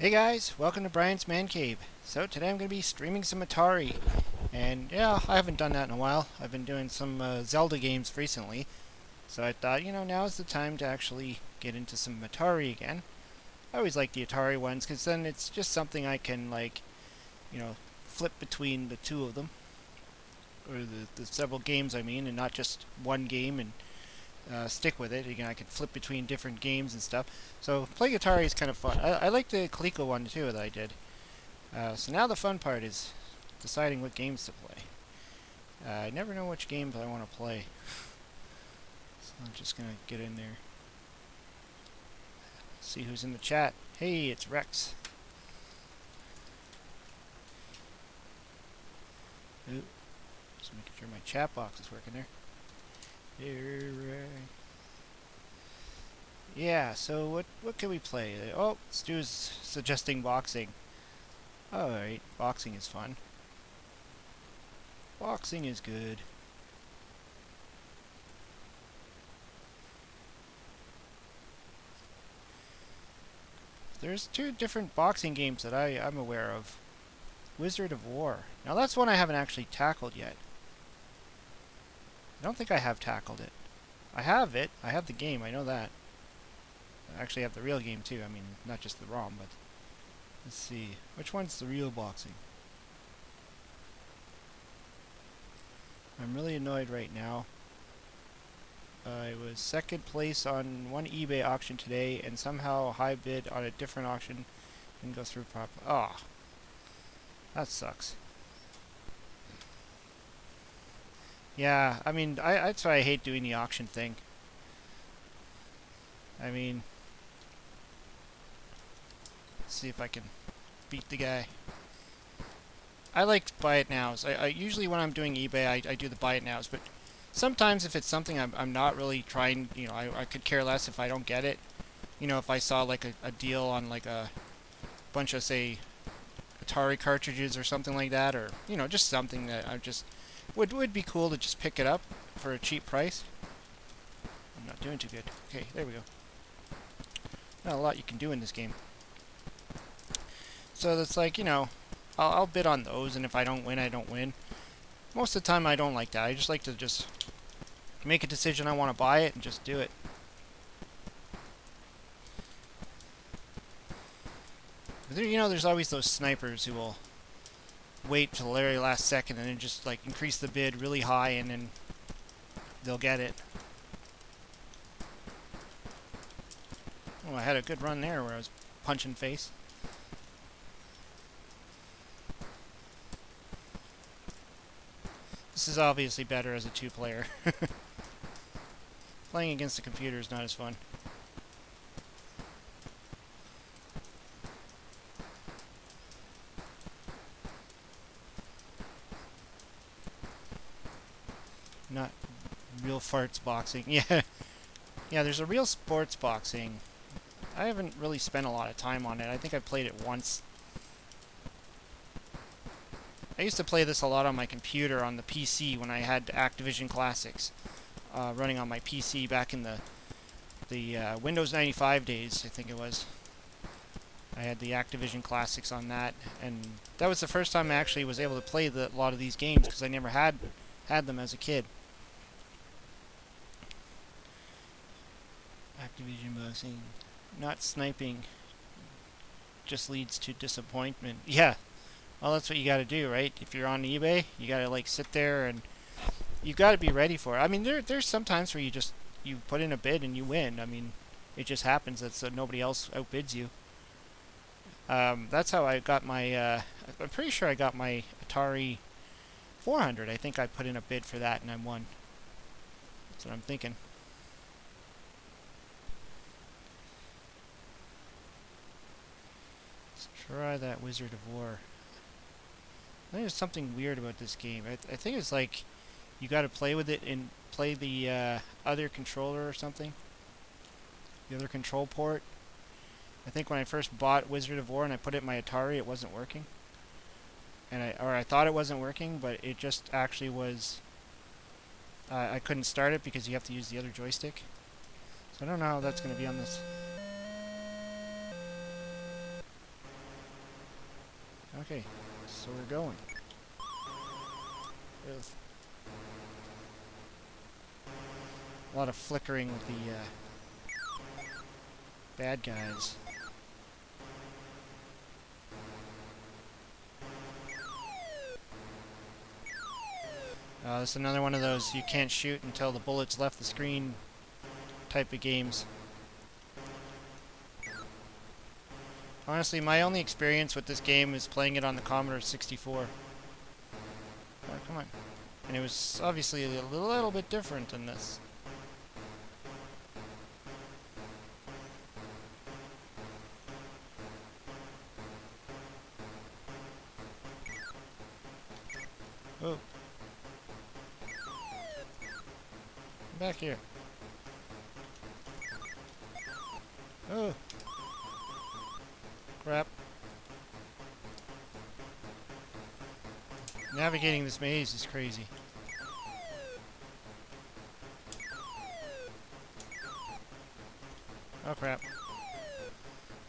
Hey guys, welcome to Brian's Man Cave. So today I'm going to be streaming some Atari. And yeah, I haven't done that in a while. I've been doing some Zelda games recently. So I thought, now's the time to actually get into some Atari again. I always like the Atari ones because then it's just something I can flip between the two of them. Or the several games I mean, and not just one game and stick with it. Again, I can flip between different games and stuff. So playing Atari is kind of fun. I like the Coleco one too that I did. So now the fun part is deciding what games to play. I never know which games I want to play. So I'm just going to get in there. See who's in the chat. Hey, it's Rex. Ooh, just making sure my chat box is working there. Yeah, so what can we play? Oh, Stu's suggesting boxing. Alright, boxing is fun. Boxing is good. There's two different boxing games that I'm aware of. Wizard of War. Now that's one I haven't actually tackled yet. I don't think I have tackled it. I have it. I have the game. I know that. I actually have the real game too. I mean, not just the ROM, but... Let's see. Which one's the real boxing? I'm really annoyed right now. I was second place on one eBay auction today, and somehow high bid on a different auction didn't go through properly. Ah, oh, that sucks. Yeah, I mean, that's why I hate doing the auction thing. I mean, let's see if I can beat the guy. I like buy it nows. I usually when I'm doing eBay, I do the buy it nows, but sometimes if it's something I'm not really trying, I could care less if I don't get it. If I saw like a deal on like a bunch of, say, Atari cartridges or something like that, or, just something that I just would be cool to just pick it up for a cheap price. I'm not doing too good. Okay, there we go. Not a lot you can do in this game. So that's like, I'll bid on those, and if I don't win, I don't win. Most of the time I don't like that. I just like to just make a decision I want to buy it and just do it. But there, there's always those snipers who will wait till the very last second and then just like increase the bid really high and then they'll get it. Oh, I had a good run there where I was punching face. This is obviously better as a two-player. Playing against the computer is not as fun. Not real farts boxing. Yeah. Yeah, there's a real sports boxing. I haven't really spent a lot of time on it. I think I played it once. I used to play this a lot on my computer on the PC when I had Activision Classics running on my PC back in the Windows 95 days, I think it was. I had the Activision Classics on that, and that was the first time I actually was able to play a lot of these games because I never had them as a kid. Activision boxing, not sniping, just leads to disappointment. Yeah. Well, that's what you got to do, right? If you're on eBay, you got to like sit there and you got to be ready for it. I mean, there's some times where you put in a bid and you win. I mean, it just happens that so nobody else outbids you. That's how I got my. I'm pretty sure I got my Atari 400. I think I put in a bid for that and I won. That's what I'm thinking. Let's try that Wizard of War. I think there's something weird about this game. I think it's like you got to play with it and play the other controller or something. The other control port. I think when I first bought Wizard of War and I put it in my Atari, it wasn't working. And I thought it wasn't working, but it just actually was. I couldn't start it because you have to use the other joystick. So I don't know how that's going to be on this. Okay, so we're going. Ugh. A lot of flickering with the bad guys. This is another one of those you can't shoot until the bullets left the screen type of games. Honestly, my only experience with this game is playing it on the Commodore 64. Oh, come on. And it was obviously a little bit different than this. Oh. Back here. Oh. Crap. Navigating this maze is crazy. Oh crap.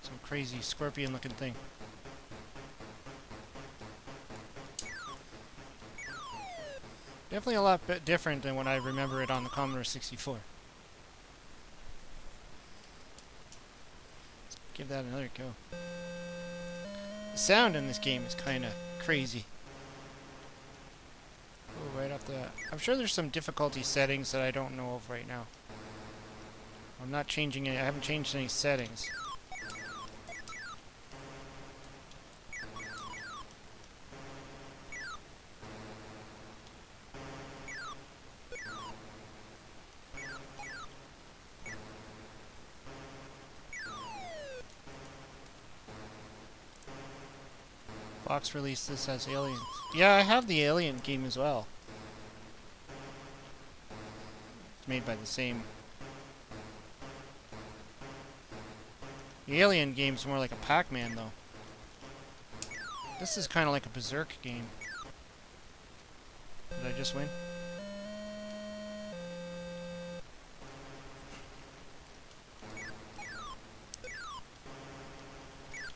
Some crazy scorpion looking thing. Definitely a lot bit different than when I remember it on the Commodore 64. Let's give that another go. The sound in this game is kind of crazy. Oh, right off the... I'm sure there's some difficulty settings that I don't know of right now. I'm not changing any... I haven't changed any settings. Fox released this as Aliens. Yeah, I have the Alien game as well. It's made by the same... The Alien game's more like a Pac-Man, though. This is kind of like a Berserk game. Did I just win?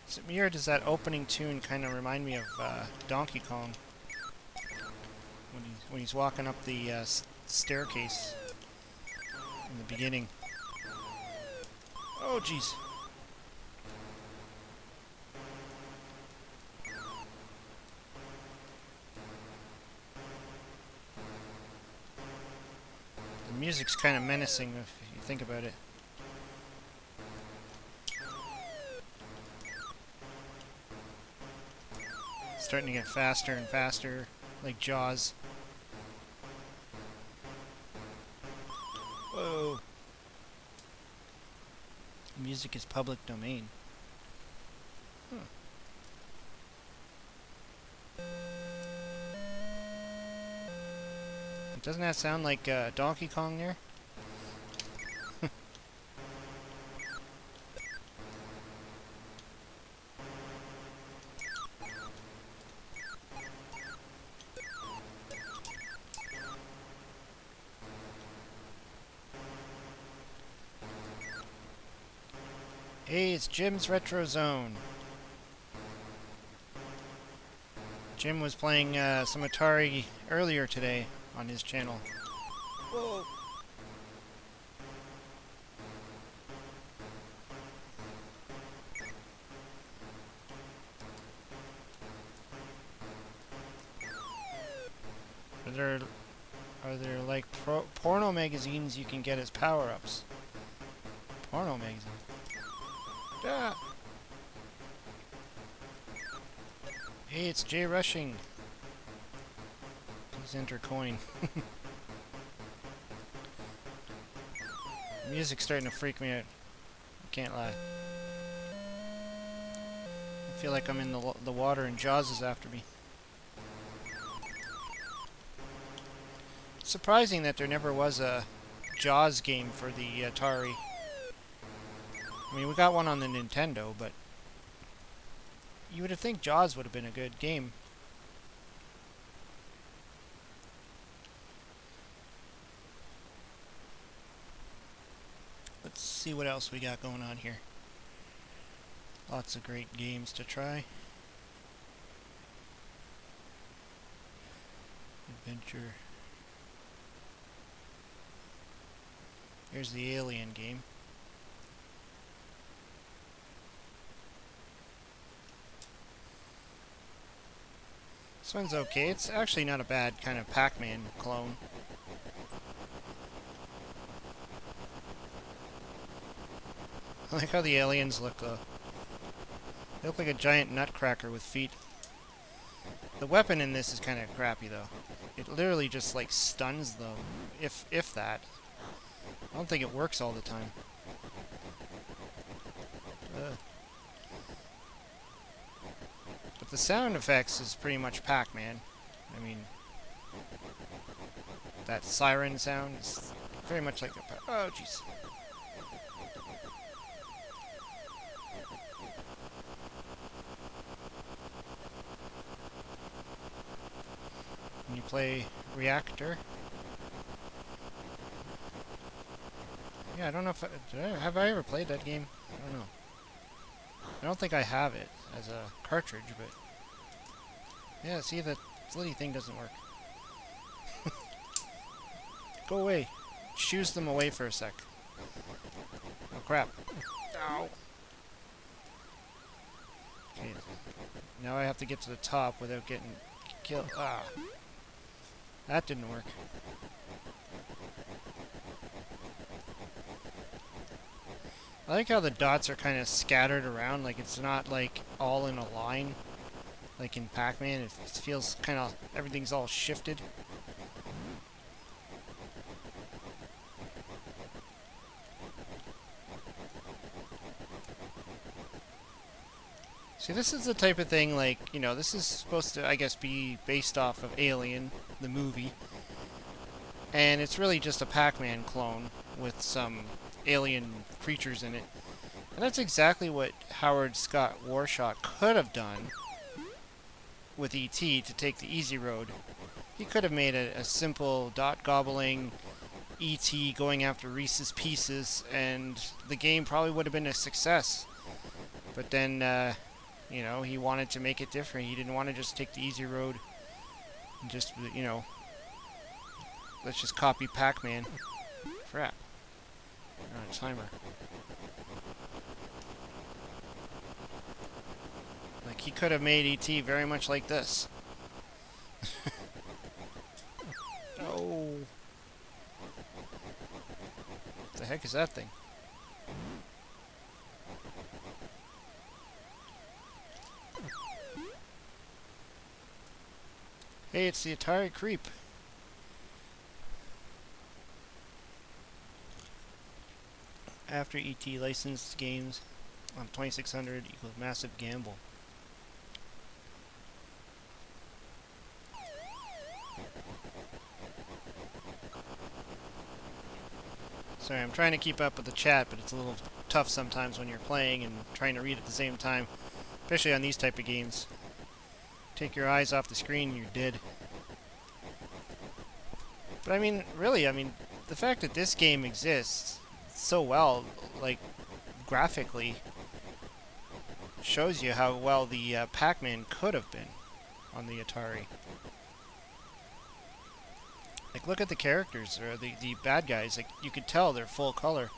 Is it me or does that opening tune kind of remind me of Donkey Kong? When he's walking up the staircase in the beginning. Oh, jeez. The music's kind of menacing if you think about it. Starting to get faster and faster, like Jaws. Whoa. Music is public domain. Huh. Doesn't that sound like Donkey Kong there? Hey, it's Jim's Retro Zone. Jim was playing some Atari earlier today on his channel. Whoa! Are there like porno magazines you can get as power-ups? Porno magazine. Ah. Hey, it's Jay Rushing. Please enter coin. The music's starting to freak me out. I can't lie. I feel like I'm in the water and Jaws is after me. It's surprising that there never was a Jaws game for the Atari. I mean, we got one on the Nintendo, but you would have think Jaws would have been a good game. Let's see what else we got going on here. Lots of great games to try. Aquaventure. Here's the Alien game. This one's okay. It's actually not a bad kind of Pac-Man clone. I like how the aliens look, though. They look like a giant nutcracker with feet. The weapon in this is kind of crappy, though. It literally just, like, stuns them, if that. I don't think it works all the time. But the sound effects is pretty much Pac-Man. I mean, that siren sound is very much like a oh, jeez. When you play Reactor. Yeah, I don't know if have I ever played that game? I don't know. I don't think I have it as a cartridge, but yeah, see, that bloody thing doesn't work. Go away. Shoos them away for a sec. Oh crap. Ow. Okay. Now I have to get to the top without getting killed. Ah. That didn't work. I like how the dots are kind of scattered around, like it's not like all in a line, like in Pac-Man. It feels kind of, everything's all shifted. See, this is the type of thing, like, you know, this is supposed to, I guess, be based off of Alien, the movie. And it's really just a Pac-Man clone with some alien creatures in it. And that's exactly what Howard Scott Warshaw could have done with E.T. to take the easy road. He could have made a simple dot-gobbling E.T. going after Reese's Pieces, and the game probably would have been a success. But then, you know, he wanted to make it different. He didn't want to just take the easy road and just, you know, let's just copy Pac-Man. Crap. We're on a timer. Like, he could have made E.T. very much like this. Oh. What the heck is that thing? Hey, it's the Atari Creep. After E.T. licensed games on 2600 equals massive gamble. Sorry, I'm trying to keep up with the chat, but it's a little tough sometimes when you're playing and trying to read at the same time, especially on these type of games. Take your eyes off the screen and you're dead. But I mean, really, I mean, the fact that this game exists so well, like, graphically, shows you how well the Pac-Man could have been on the Atari. Like, look at the characters, or the bad guys. Like, you could tell they're full color.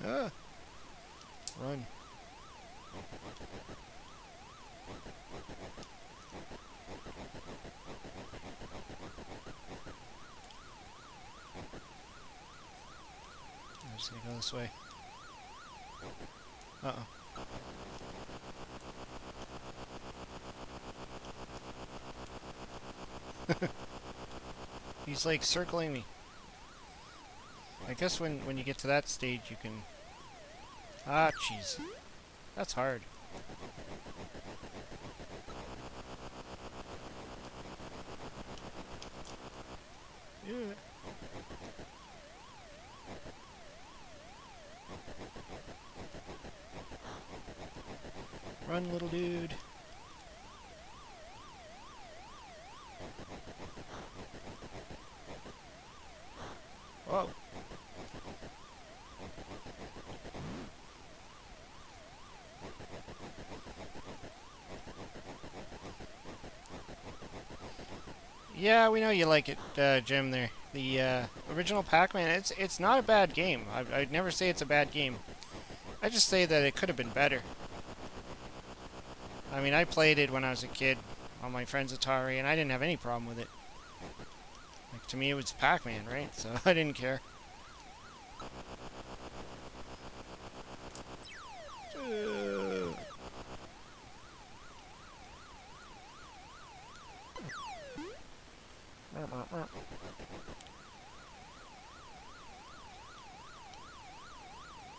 Ah! Run. I'm just gonna go this way. Uh-oh. He's like circling me. I guess when you get to that stage you can... Ah, jeez. That's hard. Yeah. Run, little dude. Whoa. Yeah, we know you like it, Jim. There, the original Pac-Man. It's not a bad game. I'd never say it's a bad game. I just say that it could have been better. I mean, I played it when I was a kid on my friend's Atari, and I didn't have any problem with it. Like, to me, it was Pac-Man, right? So I didn't care.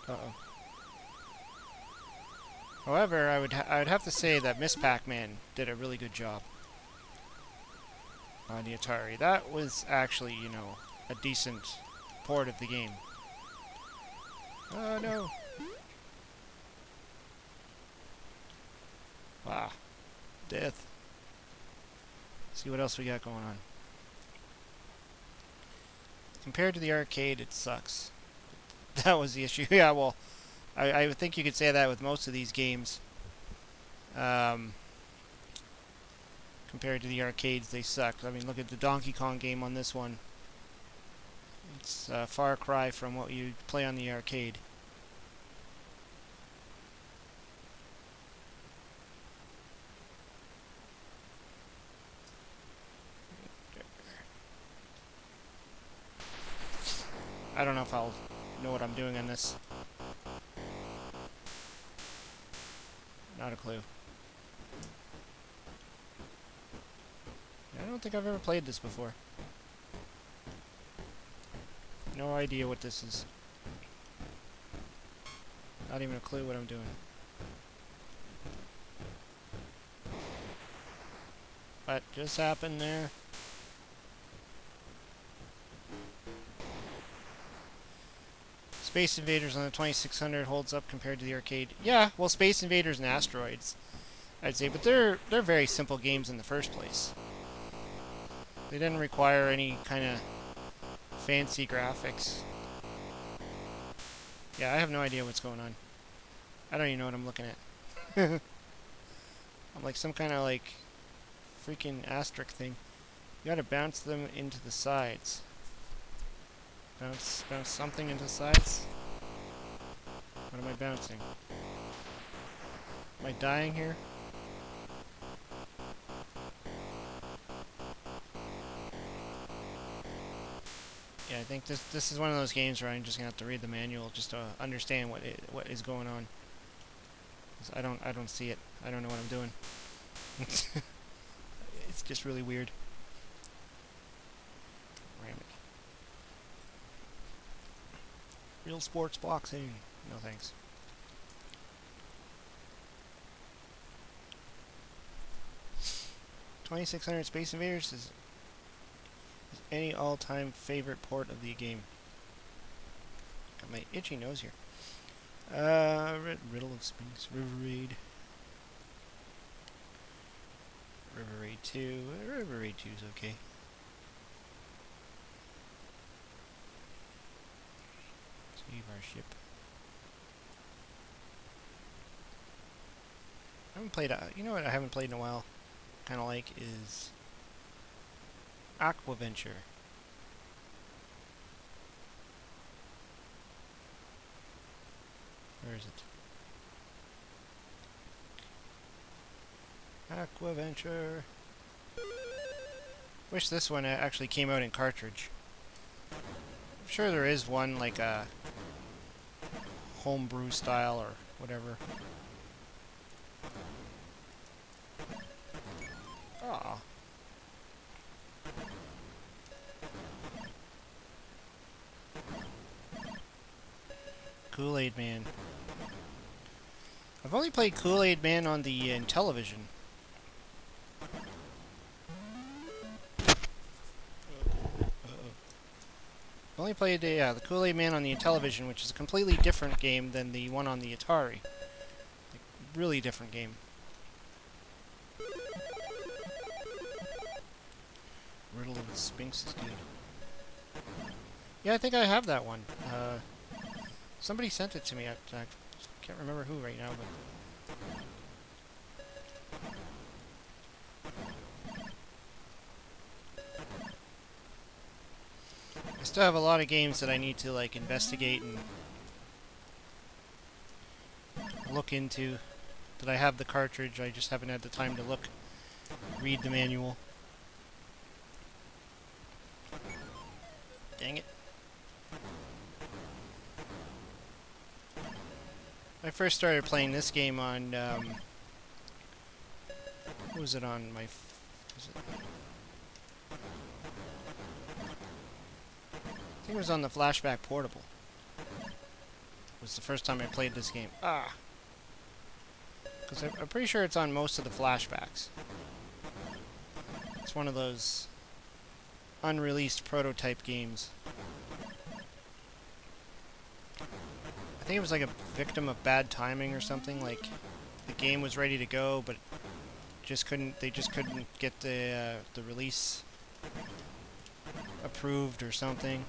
Uh-oh. However, I would have to say that Miss Pac-Man did a really good job on the Atari. That was actually, you know, a decent port of the game. Oh no! Wow, death. Let's see what else we got going on. Compared to the arcade, it sucks. That was the issue. Yeah, well, I would think you could say that with most of these games. Compared to the arcades, they suck. I mean, look at the Donkey Kong game on this one. It's a far cry from what you play on the arcade. I don't know if I'll know what I'm doing on this. Not a clue. I don't think I've ever played this before. No idea what this is. Not even a clue what I'm doing. What just happened there? Space Invaders on the 2600 holds up compared to the arcade. Yeah, well, Space Invaders and Asteroids, I'd say, but they're very simple games in the first place. They didn't require any kind of fancy graphics. Yeah, I have no idea what's going on. I don't even know what I'm looking at. I'm like some kind of like freaking asterisk thing. You gotta bounce them into the sides. Bounce something into the sides? What am I bouncing? Am I dying here? Yeah, I think this is one of those games where I'm just gonna have to read the manual just to understand what is going on. 'Cause I don't see it. I don't know what I'm doing. It's just really weird. Ram it. Real sports boxing. No thanks. $2,600 Space Invaders is any all-time favorite port of the game. Got my itchy nose here. Riddle of Sphinx, River Raid. River Raid 2. River Raid 2 is okay. Save our ship. I haven't played, you know what I haven't played in a while? Kind of like is Aquaventure. Where is it? Aquaventure. Wish this one actually came out in cartridge. I'm sure there is one like a homebrew style or whatever. Aw. Kool-Aid Man. I've only played Kool-Aid Man on the Intellivision. I've only played the Kool-Aid Man on the Intellivision, which is a completely different game than the one on the Atari. Like, really different game. Riddle of the Sphinx is good. Yeah, I think I have that one. Somebody sent it to me. I can't remember who right now, but... still have a lot of games that I need to like investigate and look into. That I have the cartridge, I just haven't had the time to read the manual. Dang it. I first started playing this game on, what was it on my, I think it was on the Flashback Portable. It was the first time I played this game. Because I'm pretty sure it's on most of the flashbacks. It's one of those unreleased prototype games. I think it was like a victim of bad timing or something. Like the game was ready to go, but they just couldn't get the release approved or something.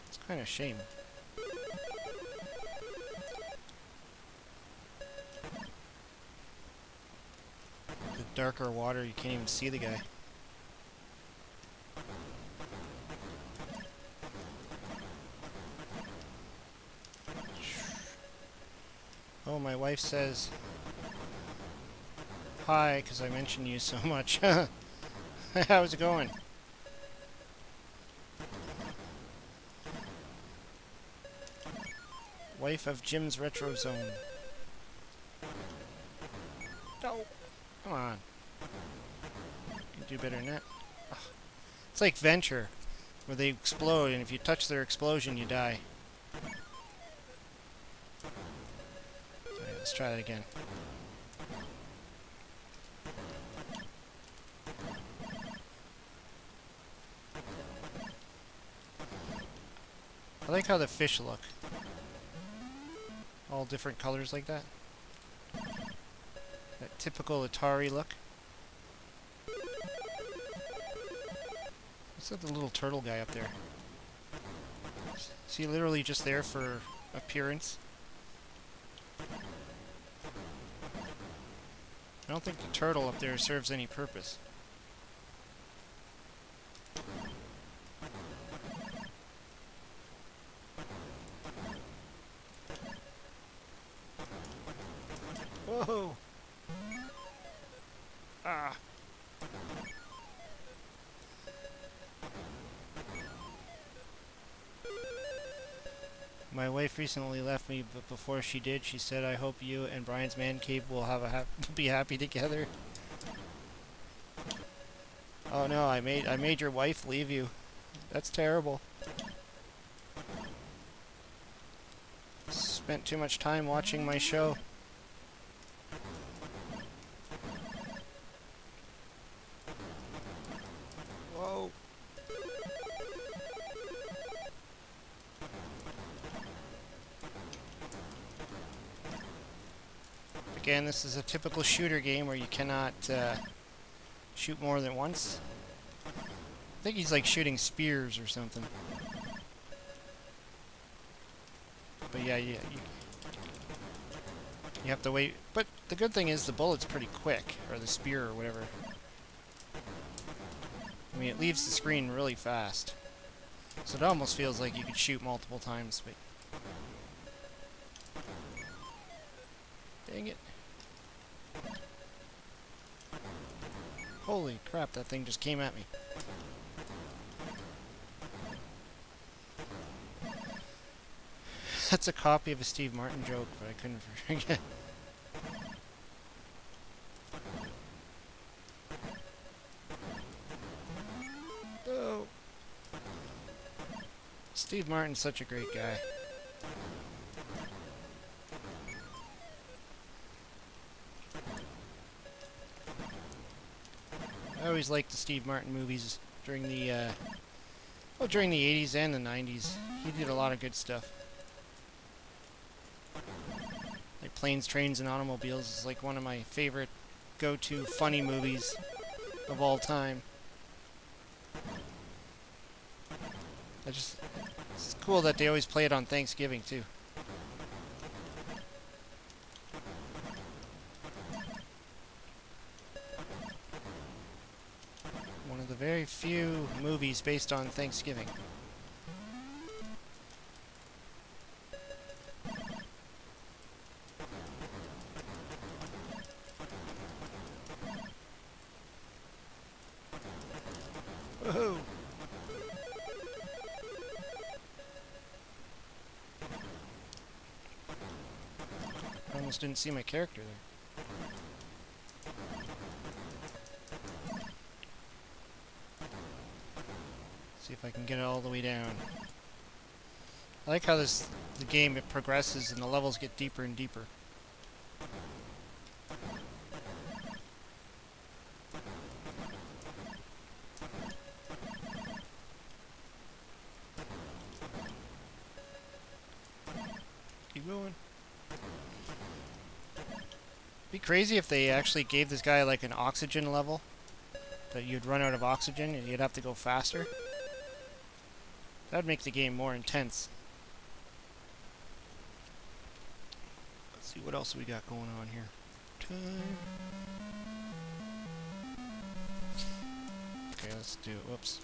It's kind of a shame. The darker water, you can't even see the guy. Oh, my wife says hi because I mentioned you so much. How's it going? Wife of Jim's Retro Zone. No. Come on. You can do better than that. Ugh. It's like Venture, where they explode, and if you touch their explosion, you die. Alright, let's try that again. I like how the fish look. All different colors like that. That typical Atari look. What's that the little turtle guy up there? Is he literally just there for appearance? I don't think the turtle up there serves any purpose. Whoa! Ah! My wife recently left me, but before she did, she said, "I hope you and Brian's man cave will have be happy together." Oh no! I made your wife leave you. That's terrible. Spent too much time watching my show. Whoa! Again, this is a typical shooter game where you cannot shoot more than once. I think he's like shooting spears or something. But yeah, you have to wait. But the good thing is the bullet's pretty quick, or the spear or whatever. I mean, it leaves the screen really fast. So it almost feels like you could shoot multiple times, but... Dang it. Holy crap, that thing just came at me. That's a copy of a Steve Martin joke, but I couldn't forget. Oh. Steve Martin's such a great guy. I always liked the Steve Martin movies during the, during the 80s and the 90s. He did a lot of good stuff. Like Planes, Trains, and Automobiles is like one of my favorite go-to funny movies of all time. It's cool that they always play it on Thanksgiving too. very few movies based on Thanksgiving. Woohoo! I almost didn't see my character there. See if I can get it all the way down. I like how the game, it progresses and the levels get deeper and deeper. Keep going. Be crazy if they actually gave this guy like an oxygen level. That you'd run out of oxygen and you'd have to go faster. That'd make the game more intense. Let's see what else we got going on here. Time. Okay, let's do it. Whoops.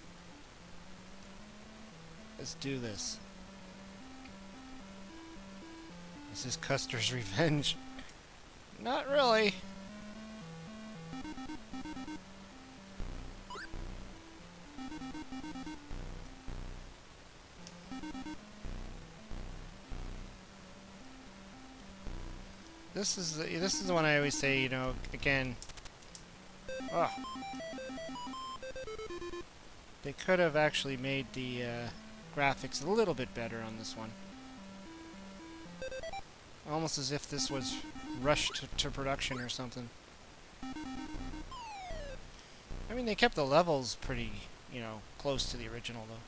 Let's do this. This is Custer's revenge. Not really. This is the one I always say, you know, again. Oh. They could have actually made the graphics a little bit better on this one. Almost as if this was rushed to production or something. I mean, they kept the levels pretty, you know, close to the original, though.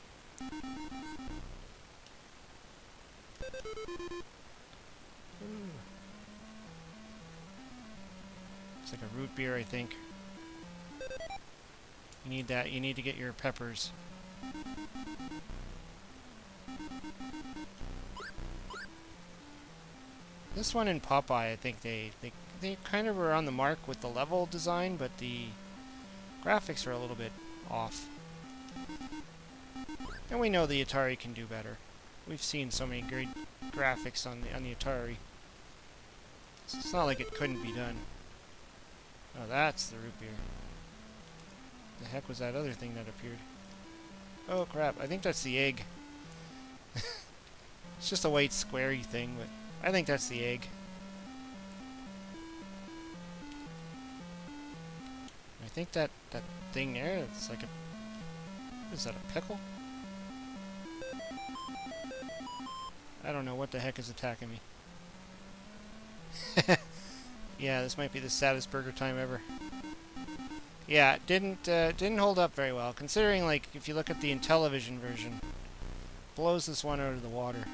It's like a root beer, I think. You need that. You need to get your peppers. This one in Popeye, I think they kind of were on the mark with the level design, but the graphics are a little bit off. And we know the Atari can do better. We've seen so many great graphics on the Atari. So it's not like it couldn't be done. Oh, that's the root beer. The heck was that other thing that appeared? Oh crap, I think that's the egg. It's just a white squarey thing, but I think that's the egg. I think that thing there, it's like a... Is that a pickle? I don't know what the heck is attacking me. Yeah, this might be the saddest burger time ever. Yeah, it didn't hold up very well, considering, like, if you look at the Intellivision version, blows this one out of the water.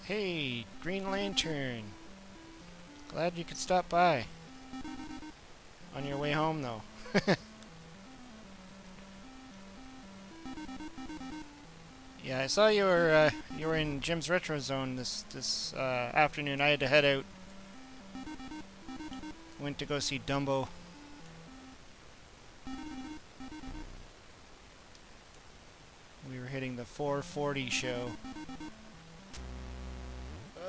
Hey, Green Lantern. Glad you could stop by. On your way home, though. Yeah, I saw you were in Jim's Retro Zone this afternoon. I had to head out. Went to go see Dumbo. We were hitting the 4:40 show.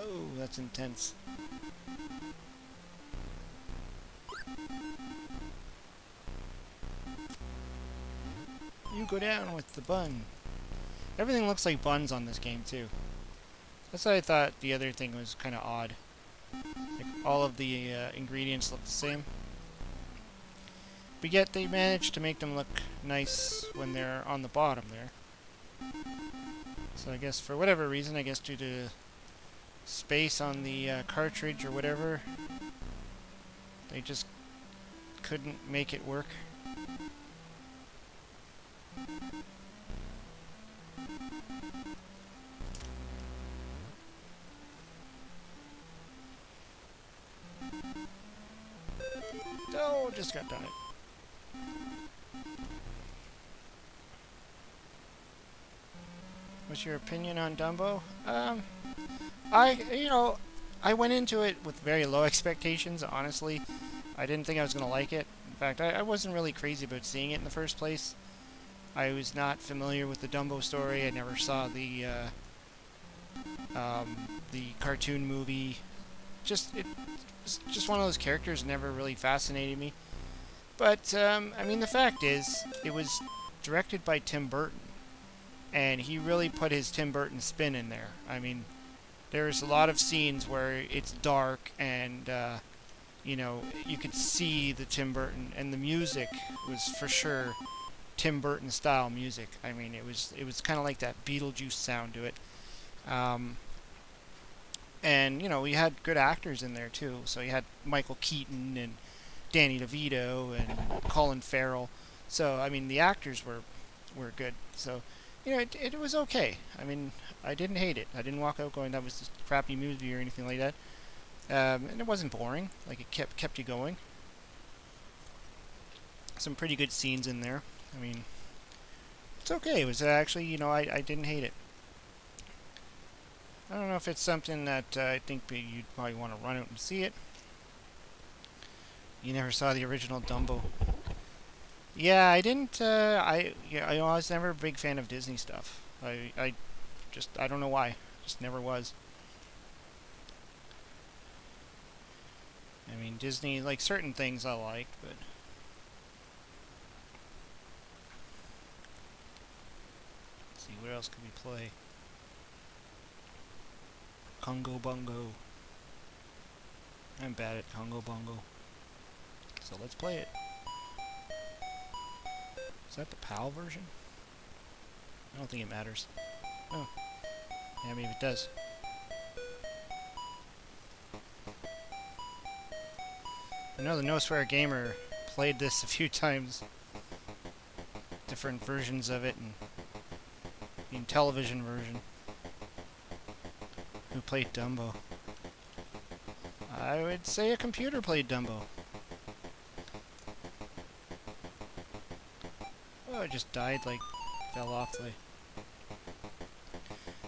Oh, that's intense. You go down with the bun. Everything looks like buns on this game, too. That's why I thought the other thing was kind of odd. Like, all of the ingredients look the same. But yet they managed to make them look nice when they're on the bottom there. So I guess for whatever reason, I guess due to space on the cartridge or whatever, they just couldn't make it work. Oh, just got done it. What's your opinion on Dumbo? You know, I went into it with very low expectations, honestly. I didn't think I was going to like it. In fact, I wasn't really crazy about seeing it in the first place. I was not familiar with the Dumbo story. I never saw the cartoon movie. It was just one of those characters that never really fascinated me. But, I mean, the fact is, it was directed by Tim Burton. And he really put his Tim Burton spin in there. I mean, there's a lot of scenes where it's dark and, you know, you could see the Tim Burton, and the music was for sure Tim Burton style music. I mean, it was kind of like that Beetlejuice sound to it. Um, and you know, we had good actors in there too. So you had Michael Keaton and Danny DeVito and Colin Farrell. So I mean, the actors were good. So you know, it was okay. I mean, I didn't hate it. I didn't walk out going that was a crappy movie or anything like that. And it wasn't boring. Like it kept you going. Some pretty good scenes in there. I mean, it's okay. It was actually, you know, I didn't hate it. I don't know if it's something that I think you'd probably want to run out and see it. You never saw the original Dumbo. Yeah, I didn't. I was never a big fan of Disney stuff. I don't know why. Just never was. I mean, Disney, like certain things I liked, but let's see, what else could we play? Congo Bongo. I'm bad at Congo Bongo. So let's play it. Is that the PAL version? I don't think it matters. Oh. Yeah, maybe it does. I know the No Swear Gamer played this a few times. Different versions of it, and the television version. Who played Dumbo? I would say a computer played Dumbo. Oh, it just died, like, fell off the...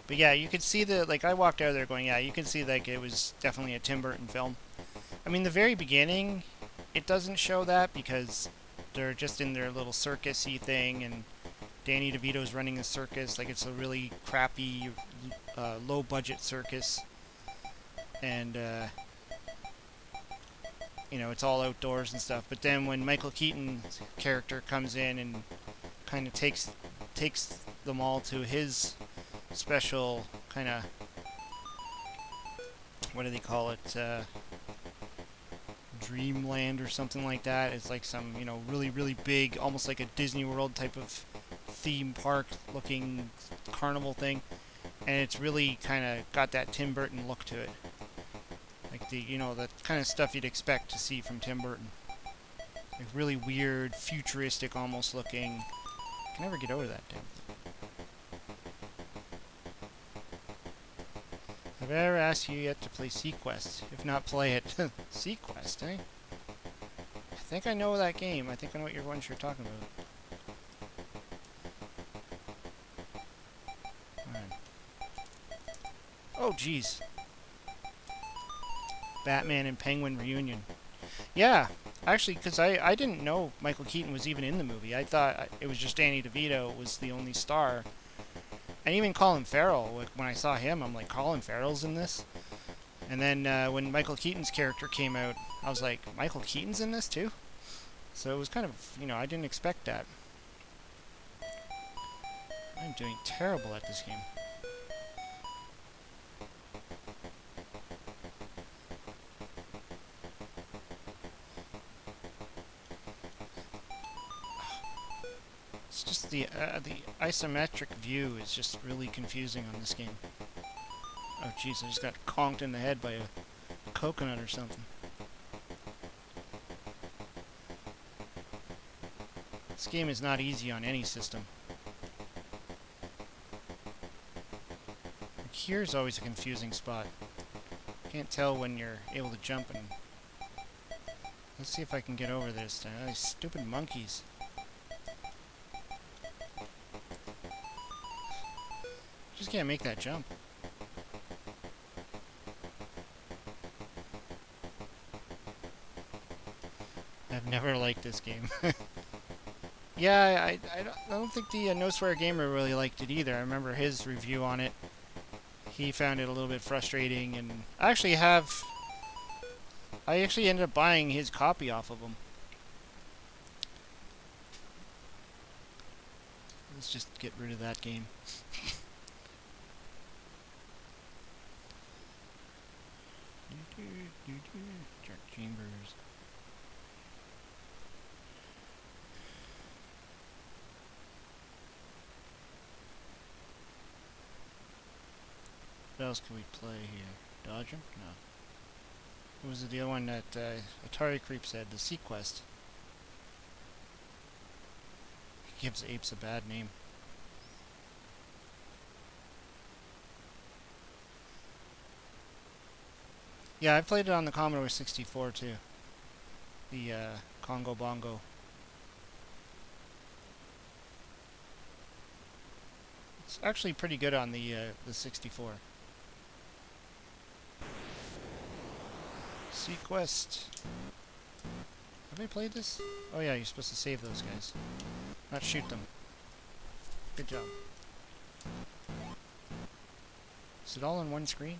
But yeah, you could see like, I walked out of there going, yeah, you can see, like, it was definitely a Tim Burton film. I mean, the very beginning, it doesn't show that because they're just in their little circus-y thing, and Danny DeVito's running a circus. Like, it's a really crappy, low-budget circus. And, you know, it's all outdoors and stuff. But then when Michael Keaton's character comes in and kind of takes them all to his special kind of, what do they call it, Dreamland or something like that. It's like some, you know, really, really big, almost like a Disney World type of theme park looking carnival thing. And it's really kind of got that Tim Burton look to it. Like the, you know, the kind of stuff you'd expect to see from Tim Burton. Like really weird, futuristic almost looking. I can never get over that damn thing. Have I ever asked you yet to play Sequest? If not, play it. Sequest, eh? I think I know that game. I think I know what you're talking about. Oh, jeez. Batman and Penguin reunion. Yeah, actually, because I didn't know Michael Keaton was even in the movie. I thought it was just Danny DeVito was the only star. And even Colin Farrell, like, when I saw him, I'm like, Colin Farrell's in this? And then when Michael Keaton's character came out, I was like, Michael Keaton's in this too? So it was kind of, you know, I didn't expect that. I'm doing terrible at this game. It's just the isometric view is just really confusing on this game. Oh jeez, I just got conked in the head by a coconut or something. This game is not easy on any system. Like, here's always a confusing spot. Can't tell when you're able to jump and... Let's see if I can get over this. These stupid monkeys. Just can't make that jump. I've never liked this game. Yeah, I don't think the No Swear Gamer really liked it either. I remember his review on it. He found it a little bit frustrating, and I actually ended up buying his copy off of him. Let's just get rid of that game. Dark Chambers. What else can we play here? Dodge him? No. What was the other one that Atari Creep said? The Sequest. He gives apes a bad name. Yeah, I played it on the Commodore 64 too. The Congo Bongo. It's actually pretty good on the 64. Sequest. Have I played this? Oh yeah, you're supposed to save those guys. Not shoot them. Good job. Is it all on one screen?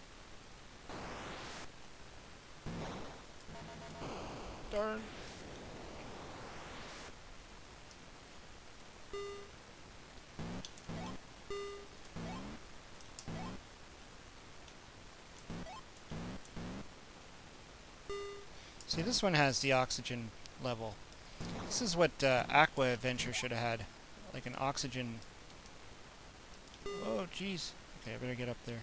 Darn. See, this one has the oxygen level. This is what Aquaventure should have had. Like an oxygen... Oh, jeez. Okay, I better get up there.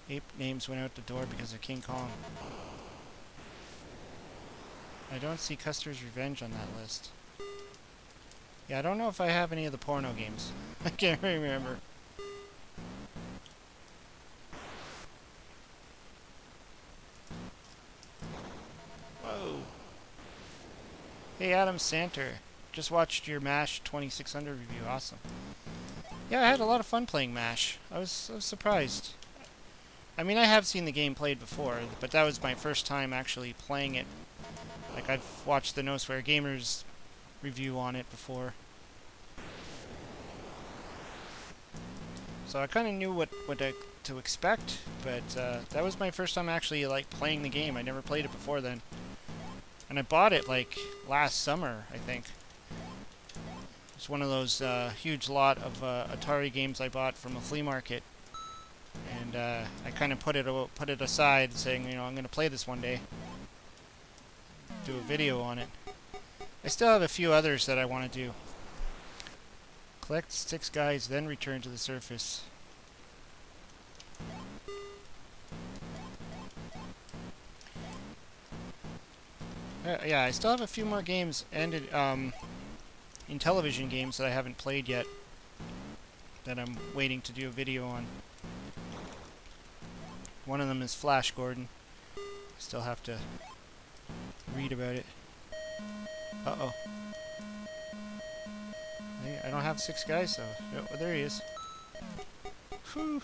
Ape names went out the door because of King Kong. I don't see Custer's Revenge on that list. Yeah, I don't know if I have any of the porno games. I can't remember. Whoa. Hey, Adam Santer. Just watched your MASH 2600 review. Awesome. Yeah, I had a lot of fun playing MASH. I was surprised. I mean, I have seen the game played before, but that was my first time actually playing it. Like, I've watched the No Swear Gamers review on it before. So I kind of knew what to expect, but that was my first time actually, like, playing the game. I never played it before then. And I bought it, like, last summer, I think. It's one of those huge lot of Atari games I bought from a flea market. And I kind of put it aside, saying, you know, I'm going to play this one day. Do a video on it. I still have a few others that I want to do. Collect 6 guys, then return to the surface. Yeah, I still have a few more games ended in television games that I haven't played yet. That I'm waiting to do a video on. One of them is Flash Gordon. Still have to read about it. Uh-oh. I don't have 6 guys, so... Oh, there he is. Whew.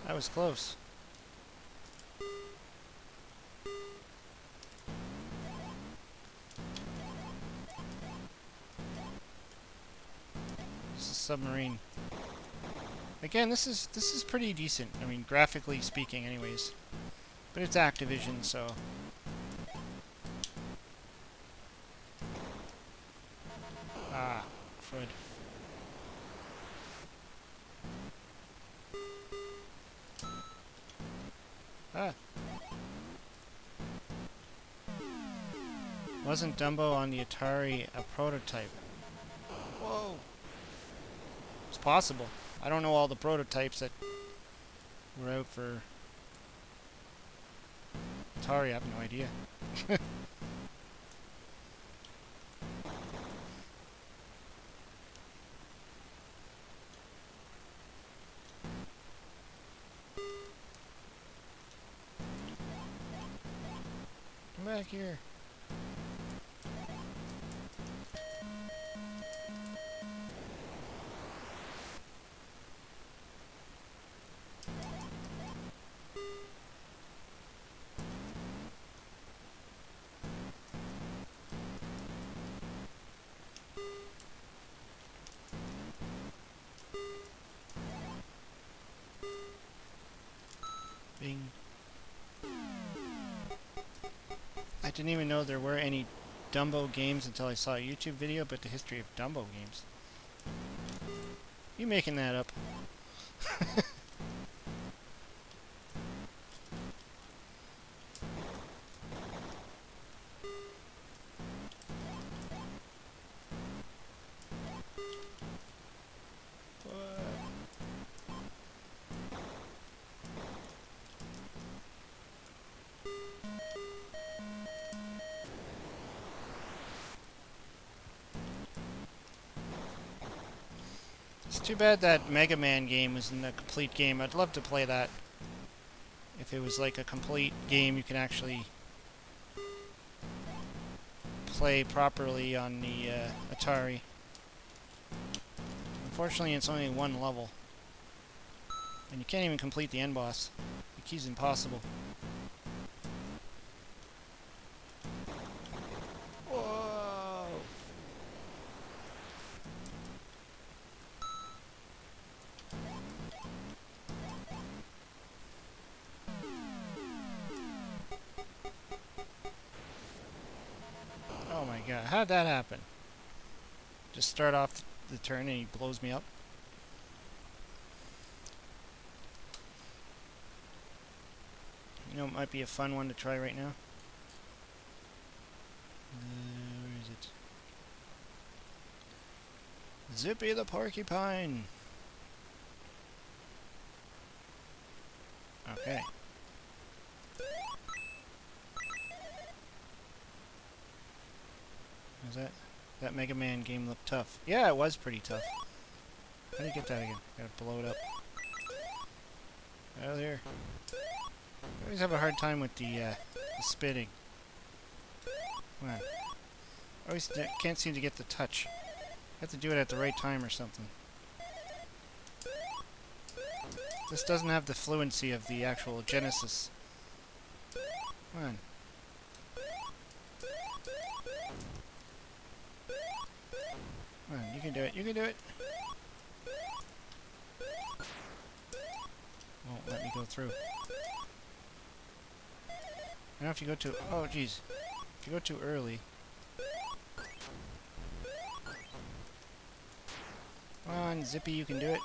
That was close. This is Submarine. Again, this is pretty decent. I mean, graphically speaking, anyways. But it's Activision, so... Ah, crud. Ah. Wasn't Dumbo on the Atari a prototype? Whoa. It's possible. I don't know all the prototypes that were out for Atari. I have no idea. Come back here. I didn't even know there were any Dumbo games until I saw a YouTube video about the history of Dumbo games. You making that up? It's too bad that Mega Man game wasn't a complete game. I'd love to play that. If it was like a complete game you can actually play properly on the Atari. Unfortunately, it's only one level. And you can't even complete the end boss. The key's impossible. Whoa! Oh my god, how'd that happen? Just start off the turn and he blows me up. You know, it might be a fun one to try right now. Where is it? Zippy the porcupine! Okay. Is that Mega Man game looked tough? Yeah, it was pretty tough. How do you get that again? Gotta blow it up. Out of there. I always have a hard time with the spitting. Come on. I always can't seem to get the touch. I have to do it at the right time or something. This doesn't have the fluency of the actual Genesis. Come on. Come on, you can do it. You can do it. Won't let me go through. I know if you go too... Oh, jeez. If you go too early... Come on, Zippy, you can do it.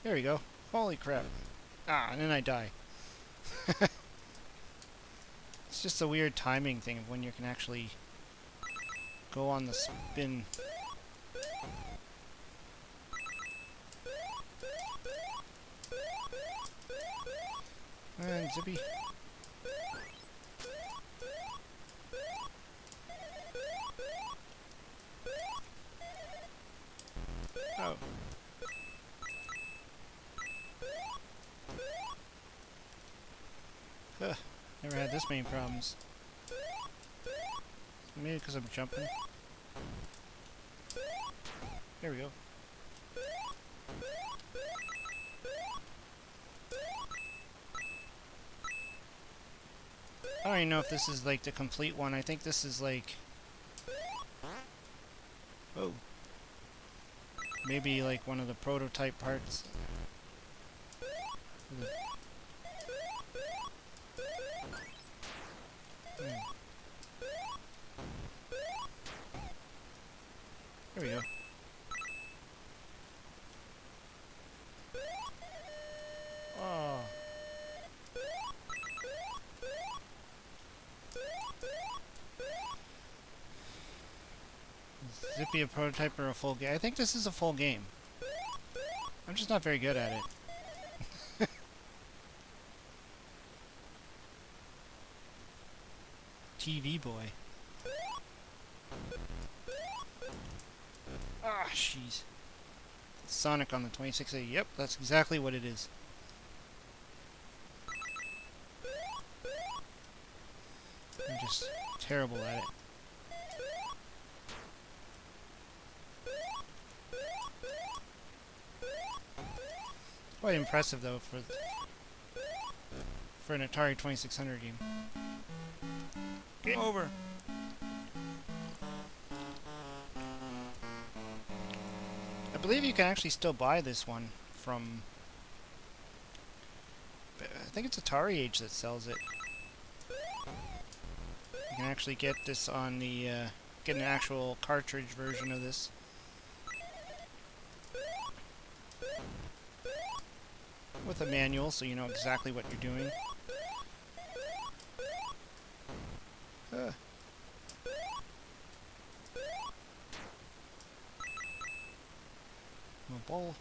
There we go. Holy crap. Ah, and then I die. It's just a weird timing thing of when you can actually go on the spin. Come on, Zippy. Oh. Huh. Never had this many problems. Maybe because I'm jumping. There we go. I don't even know if this is like the complete one. I think this is like... Oh. Maybe like one of the prototype parts. There we go. Oh. Zippy a prototype or a full game? I think this is a full game. I'm just not very good at it. TV boy. Ah, jeez. Sonic on the 2680. Yep, that's exactly what it is. I'm just terrible at it. Quite impressive though for an Atari 2600 game. Game over. I believe you can actually still buy this one from... I think it's Atari Age that sells it. You can actually get this on the, get an actual cartridge version of this. With a manual, so you know exactly what you're doing. A ball.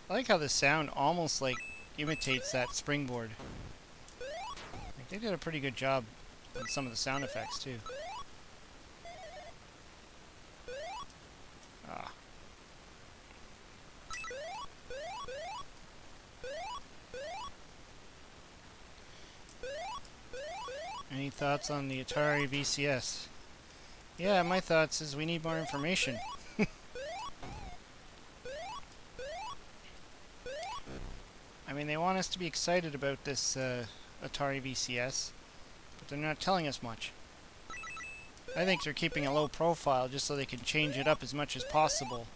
I like how the sound almost like imitates that springboard. Like, they did a pretty good job on some of the sound effects too. Ah. Any thoughts on the Atari VCS? Yeah, my thoughts is we need more information. I mean, they want us to be excited about this Atari VCS, but they're not telling us much. I think they're keeping a low profile just so they can change it up as much as possible.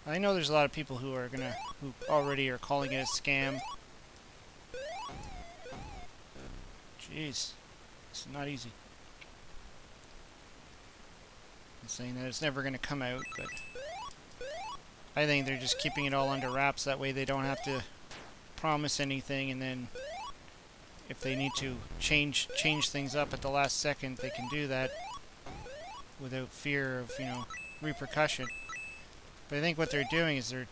I know there's a lot of people who already are calling it a scam. Jeez, it's not easy. I'm saying that it's never going to come out, but I think they're just keeping it all under wraps. That way they don't have to promise anything, and then if they need to change things up at the last second, they can do that without fear of, you know, repercussion. But I think what they're doing is they're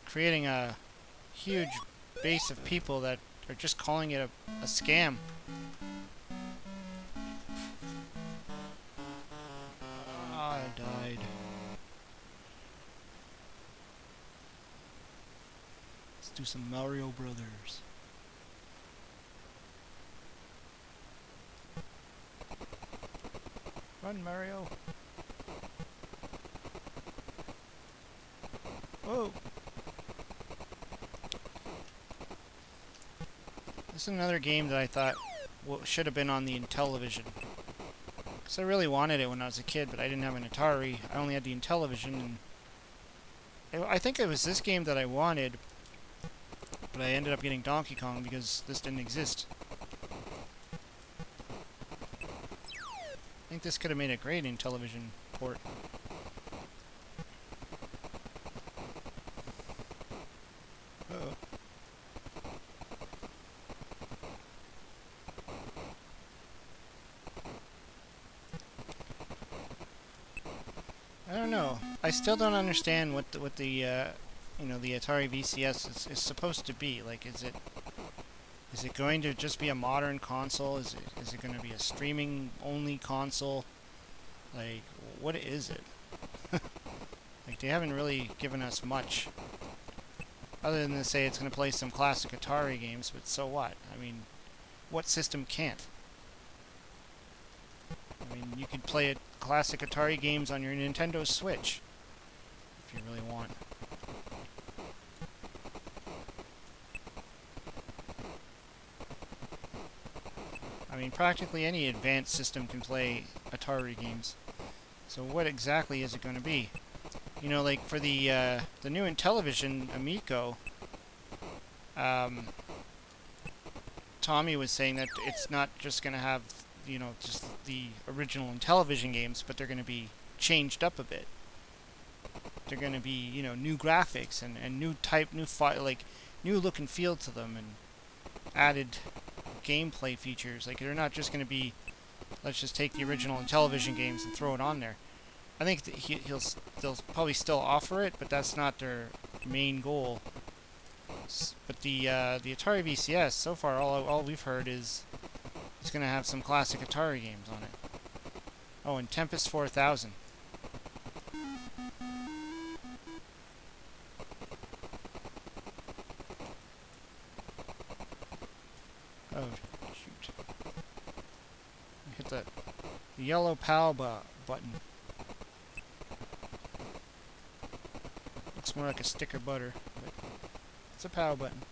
creating a huge base of people that are just calling it a scam. Ah, I died. Let's do some Mario Brothers. Run, Mario. Whoa. This is another game that I thought should have been on the Intellivision. Because I really wanted it when I was a kid, but I didn't have an Atari. I only had the Intellivision, and I think it was this game that I wanted, but I ended up getting Donkey Kong because this didn't exist. I think this could have made a great Intellivision port. Uh-oh. I don't know. I still don't understand what the you know, the Atari VCS is supposed to be. Like, is it going to just be a modern console? Is it going to be a streaming only console? Like, what is it? Like, they haven't really given us much other than to say it's going to play some classic Atari games, but so what? I mean, what system can't? I mean, you could play classic Atari games on your Nintendo Switch if you really want. I mean, practically any advanced system can play Atari games. So what exactly is it going to be? You know, like for the new Intellivision Amico, Tommy was saying that it's not just going to have, you know, just the original Intellivision games, but they're going to be changed up a bit. They're going to be, you know, new graphics and new like new look and feel to them, and added gameplay features. Like, they're not just going to be, let's just take the original Intellivision games and throw it on there. I think that they'll probably still offer it, but that's not their main goal. But the Atari VCS, so far all we've heard is it's going to have some classic Atari games on it. Oh, and Tempest 4000. Oh, shoot. Hit the yellow PAL button. Looks more like a sticker butter, but it's a PAL button.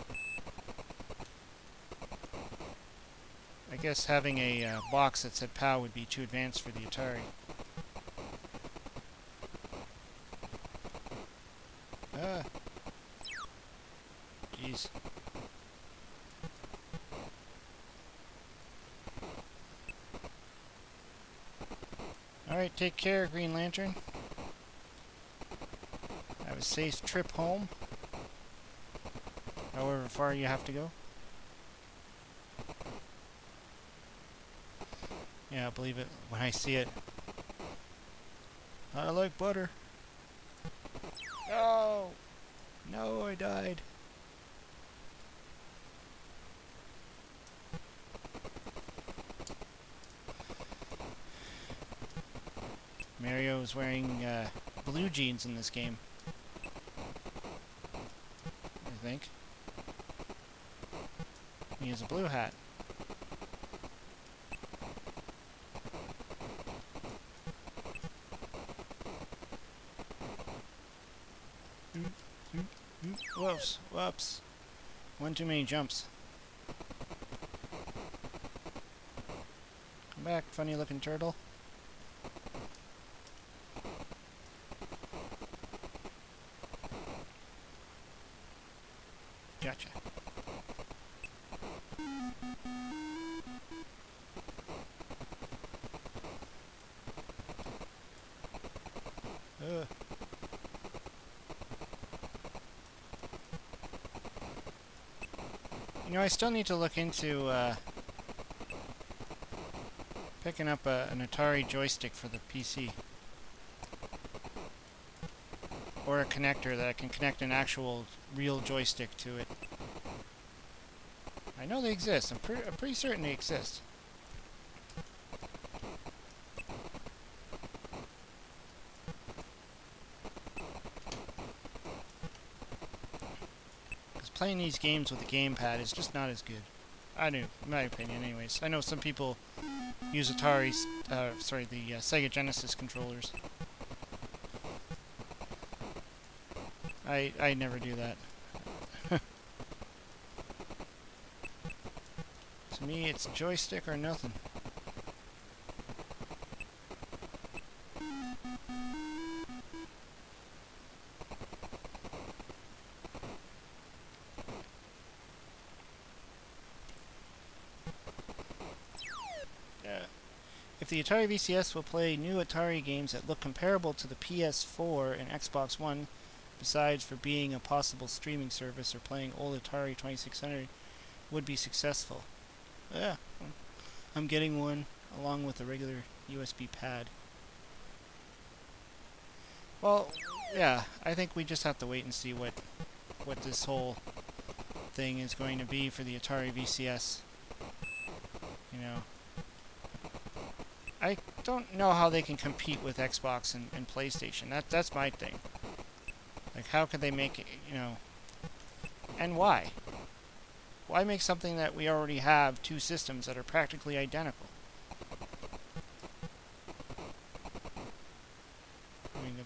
I guess having a box that said PAL would be too advanced for the Atari. Ah. jeez. Alright, take care, Green Lantern. Have a safe trip home. However far you have to go. Yeah, I'll believe it when I see it. I like butter. No! No, I died. Mario is wearing blue jeans in this game, I think. He has a blue hat. Whoops, whoops. One too many jumps. Come back, funny looking turtle. Gotcha. Ugh. You know, I still need to look into picking up an Atari joystick for the PC. Or a connector that I can connect an actual real joystick to it. I know they exist. I'm pretty certain they exist. Because playing these games with a gamepad is just not as good. I do, in my opinion anyways. I know some people use Atari's, the Sega Genesis controllers. I never do that. To me, it's joystick or nothing. If the Atari VCS will play new Atari games that look comparable to the PS4 and Xbox One, besides for being a possible streaming service or playing old Atari 2600, would be successful. Yeah, I'm getting one along with a regular USB pad. Well, yeah, I think we just have to wait and see what this whole thing is going to be for the Atari VCS. You know, I don't know how they can compete with Xbox and PlayStation. That's my thing. Like, how could they make it, you know, and why? Why make something that we already have two systems that are practically identical? I mean,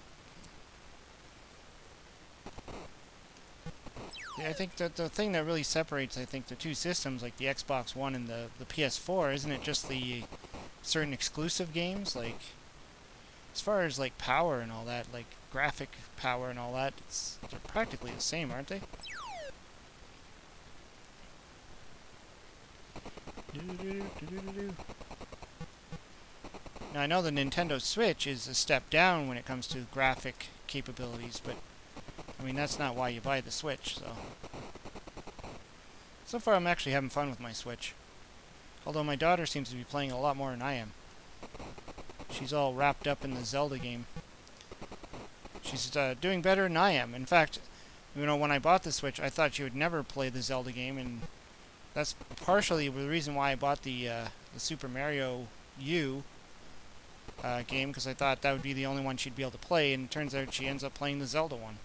I think that the thing that really separates, I think, the two systems, like the Xbox One and the PS4, isn't it just the certain exclusive games? Like, as far as, like, power and all that, like, graphic power and all that, they're practically the same, aren't they? Now, I know the Nintendo Switch is a step down when it comes to graphic capabilities, but, I mean, that's not why you buy the Switch, so. So far, I'm actually having fun with my Switch. Although my daughter seems to be playing a lot more than I am. She's all wrapped up in the Zelda game. She's doing better than I am. In fact, you know, when I bought the Switch, I thought she would never play the Zelda game, and that's partially the reason why I bought the Super Mario U game, because I thought that would be the only one she'd be able to play, and it turns out she ends up playing the Zelda one.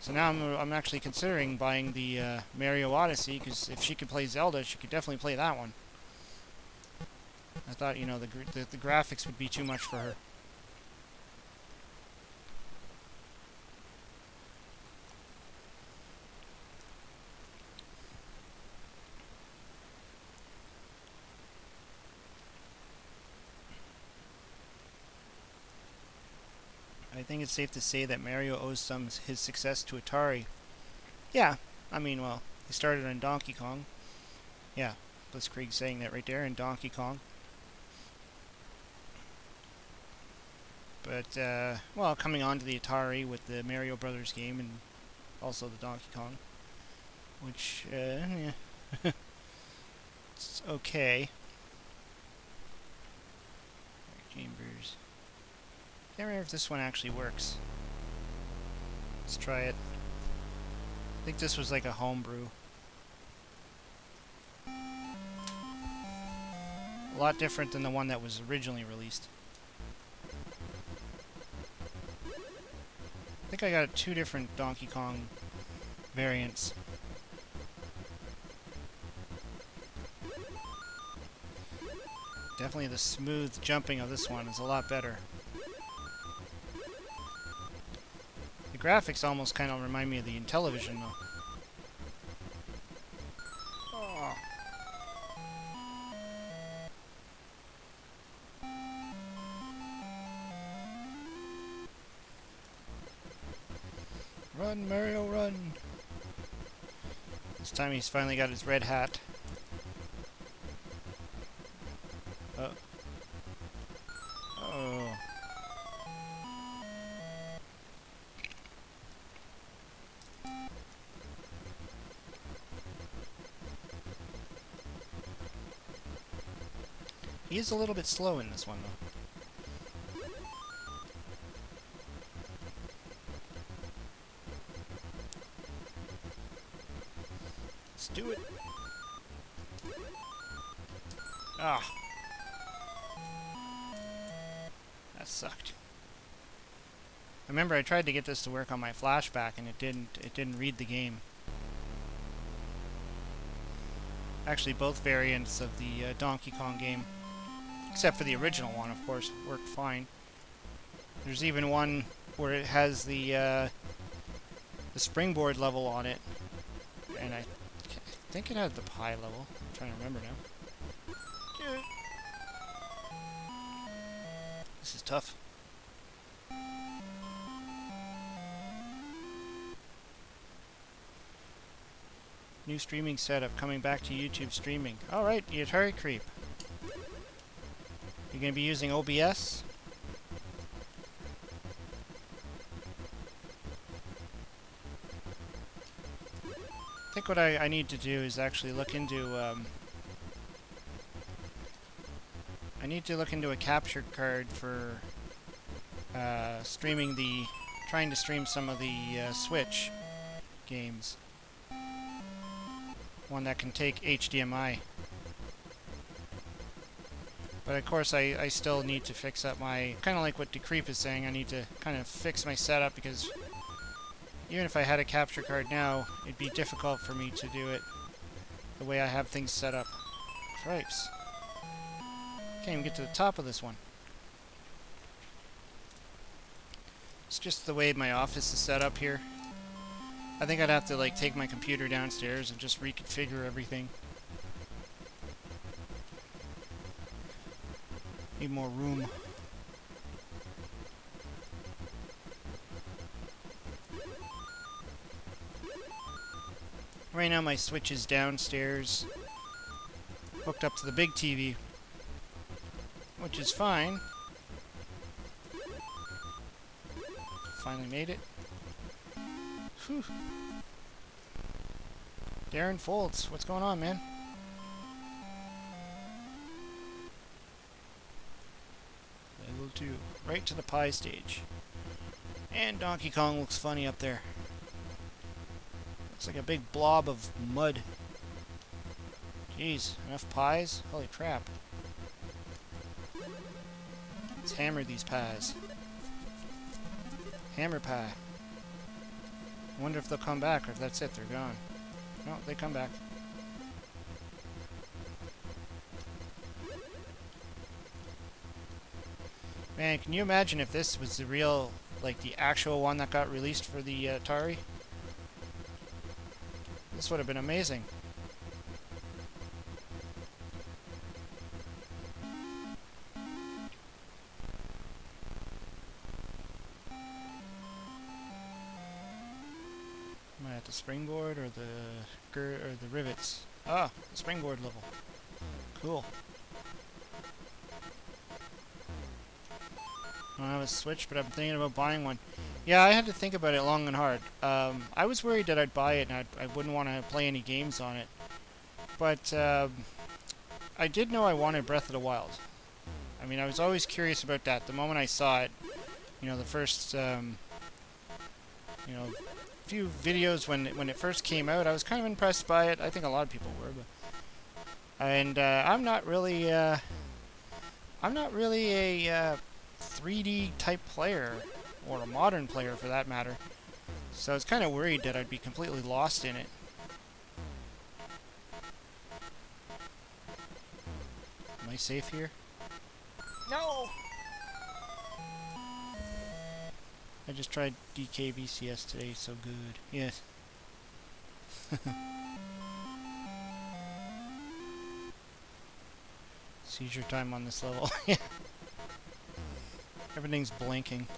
So now I'm actually considering buying the Mario Odyssey, because if she could play Zelda, she could definitely play that one. I thought, you know, the graphics would be too much for her. I think it's safe to say that Mario owes some his success to Atari. Yeah, I mean, well, he started on Donkey Kong. Yeah, Blitzkrieg saying that right there in Donkey Kong. But, well, coming on to the Atari with the Mario Brothers game and also the Donkey Kong, which, yeah, it's okay. Chambers. Can't remember if this one actually works. Let's try it. I think this was like a homebrew. A lot different than the one that was originally released. I think I got 2 different Donkey Kong variants. Definitely the smooth jumping of this one is a lot better. The graphics almost kind of remind me of the Intellivision though. Oh. Run, Mario, run! This time he's finally got his red hat. Oh. Oh. He is a little bit slow in this one, though. Let's do it. Ah. That sucked. I remember I tried to get this to work on my flashback and it didn't read the game. Actually, both variants of the Donkey Kong game, except for the original one, of course, worked fine. There's even one where it has the springboard level on it, and I think it had the pie level. I'm trying to remember now. This is tough. New streaming setup, coming back to YouTube streaming. Alright, the Atari Creep. You're going to be using OBS? I think what I need to do is actually look into, I need to look into a capture card for trying to stream some of the Switch games. One that can take HDMI. But of course I still need to fix up my, kind of like what Decreep is saying, I need to kind of fix my setup because even if I had a capture card now, it'd be difficult for me to do it the way I have things set up. Cripes. Can't even get to the top of this one. It's just the way my office is set up here. I think I'd have to like take my computer downstairs and just reconfigure everything. Need more room. Right now my Switch is downstairs, hooked up to the big TV, which is fine. Finally made it. Whew. Darren Foltz, what's going on, man? Level 2, right to the pie stage. And Donkey Kong looks funny up there. Looks like a big blob of mud. Jeez, enough pies? Holy crap. Let's hammer these pies. Hammer pie. I wonder if they'll come back or if that's it, they're gone. No, they come back. Man, can you imagine if this was the real, like the actual one that got released for the Atari? This would have been amazing. Am I at the springboard or the rivets? Ah, the springboard level. Cool. I don't have a Switch, but I'm thinking about buying one. Yeah, I had to think about it long and hard. I was worried that I'd buy it and I wouldn't want to play any games on it. But I did know I wanted Breath of the Wild. I mean, I was always curious about that. The moment I saw it, you know, the first, few videos when it first came out, I was kind of impressed by it. I think a lot of people were, and I'm not really a 3D type player, or a modern player for that matter. So I was kind of worried that I'd be completely lost in it. Am I safe here? No! I just tried DKVCS today, so good. Yes. Seizure time on this level. Everything's blinking.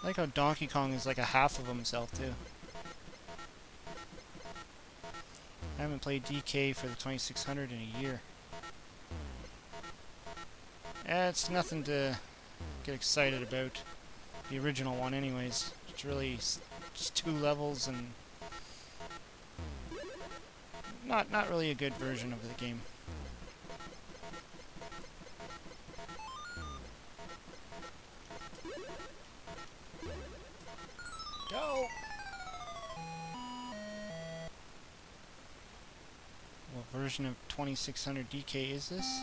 I like how Donkey Kong is like a half of himself, too. I haven't played DK for the 2600 in a year. It's nothing to get excited about. The original one anyways. It's really just 2 levels and not really a good version of the game. Go! What version of 2600 DK is this?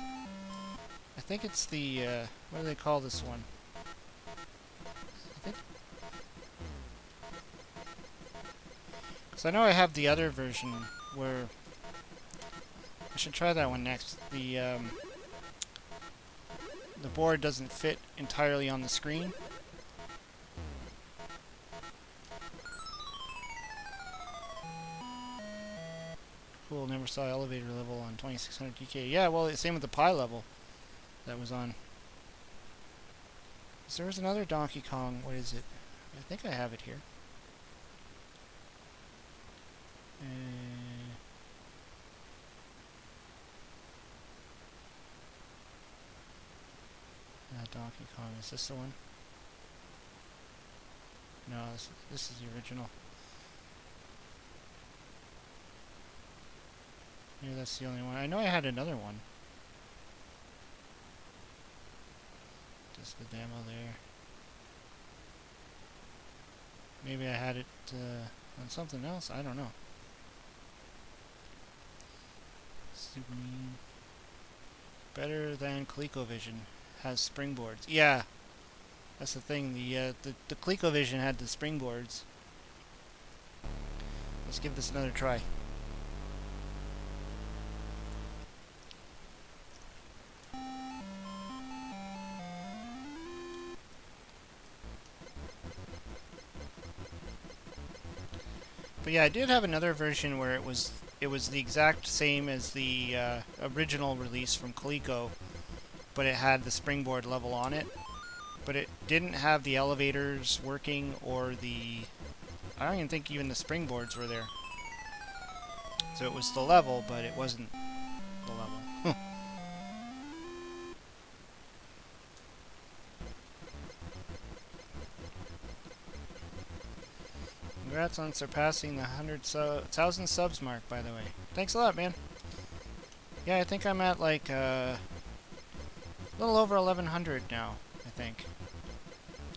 I think it's the, what do they call this one? So I know I have the other version where I should try that one next. The board doesn't fit entirely on the screen. Cool, never saw elevator level on 2600 DK. Yeah, well, same with the Pi level that was on. So there was another Donkey Kong. What is it? I think I have it here. Donkey Kong, is this the one? No, this is the original. Maybe that's the only one. I know I had another one. Just the demo there. Maybe I had it on something else. I don't know. Submarine. Better than ColecoVision. Has springboards. Yeah, that's the thing. The ColecoVision had the springboards. Let's give this another try. But yeah, I did have another version where it was the exact same as the original release from Coleco, but it had the springboard level on it. But it didn't have the elevators working or the... I don't even think even the springboards were there. So it was the level, but it wasn't the level. Congrats on surpassing the 1,000 subs mark, by the way. Thanks a lot, man. Yeah, I think I'm at like a little over 1,100 now, I think.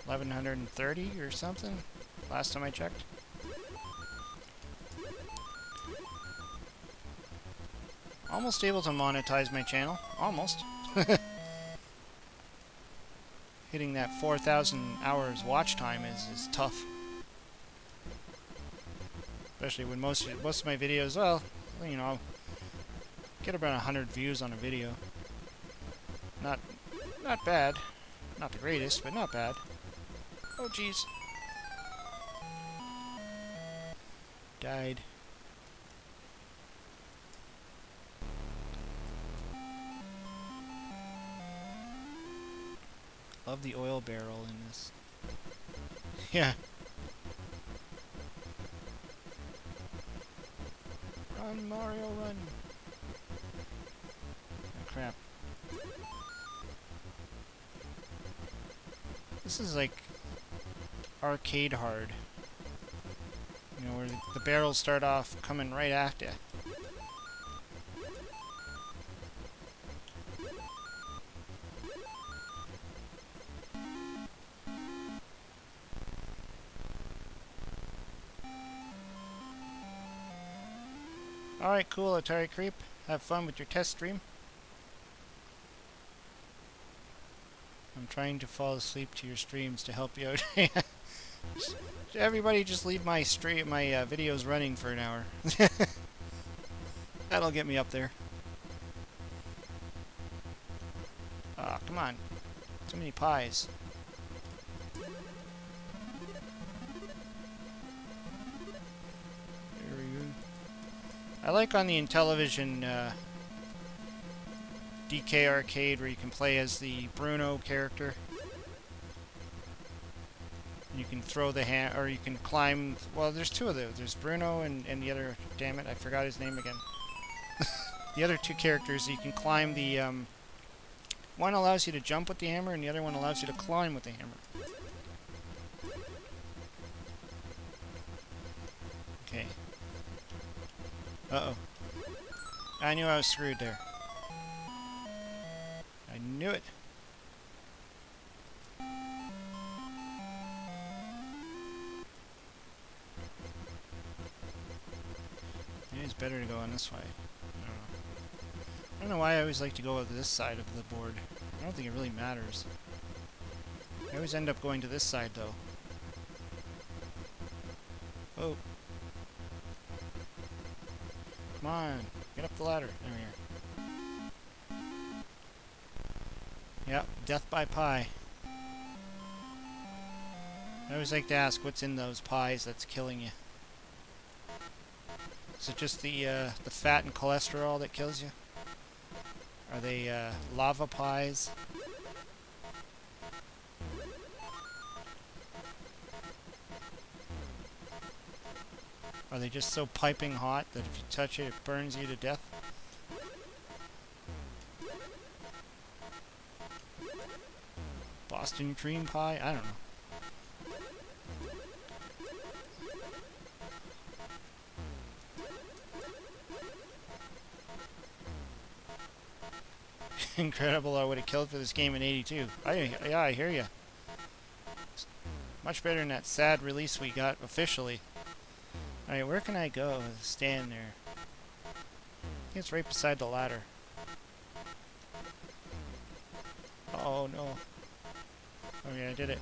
1,130 or something, last time I checked. Almost able to monetize my channel. Almost. Hitting that 4,000 hours watch time is tough. Especially when most of my videos, well, you know, get about 100 views on a video. Not bad. Not the greatest, but not bad. Oh, jeez. Died. Love the oil barrel in this. Yeah. Run, Mario, run. Oh, crap. This is like arcade hard. You know, where the barrels start off coming right at you. Alright, cool, Atari Creep. Have fun with your test stream. I'm trying to fall asleep to your streams to help you out. Everybody just leave my videos running for an hour. That'll get me up there. Ah, come on. Too many pies. There we go. I like on the Intellivision DK Arcade where you can play as the Bruno character. You can throw the hand, or you can climb. Well, there's two of those. There's Bruno and the other. Damn it, I forgot his name again. The other two characters, you can climb the. One allows you to jump with the hammer, and the other one allows you to climb with the hammer. Okay. Uh-oh. I knew I was screwed there. I knew it. Maybe it's better to go on this way. I don't know why I always like to go to this side of the board. I don't think it really matters. I always end up going to this side, though. Oh. Come on. Get up the ladder. There we are. Yep. Death by pie. I always like to ask what's in those pies that's killing you. Is it just the fat and cholesterol that kills you? Are they lava pies? Are they just so piping hot that if you touch it, it burns you to death? Boston cream pie? I don't know. Incredible, I would have killed for this game in '82. Yeah, I hear you. Much better than that sad release we got officially. Alright, where can I go? Stand there. I think it's right beside the ladder. Oh no. Oh yeah, I did it.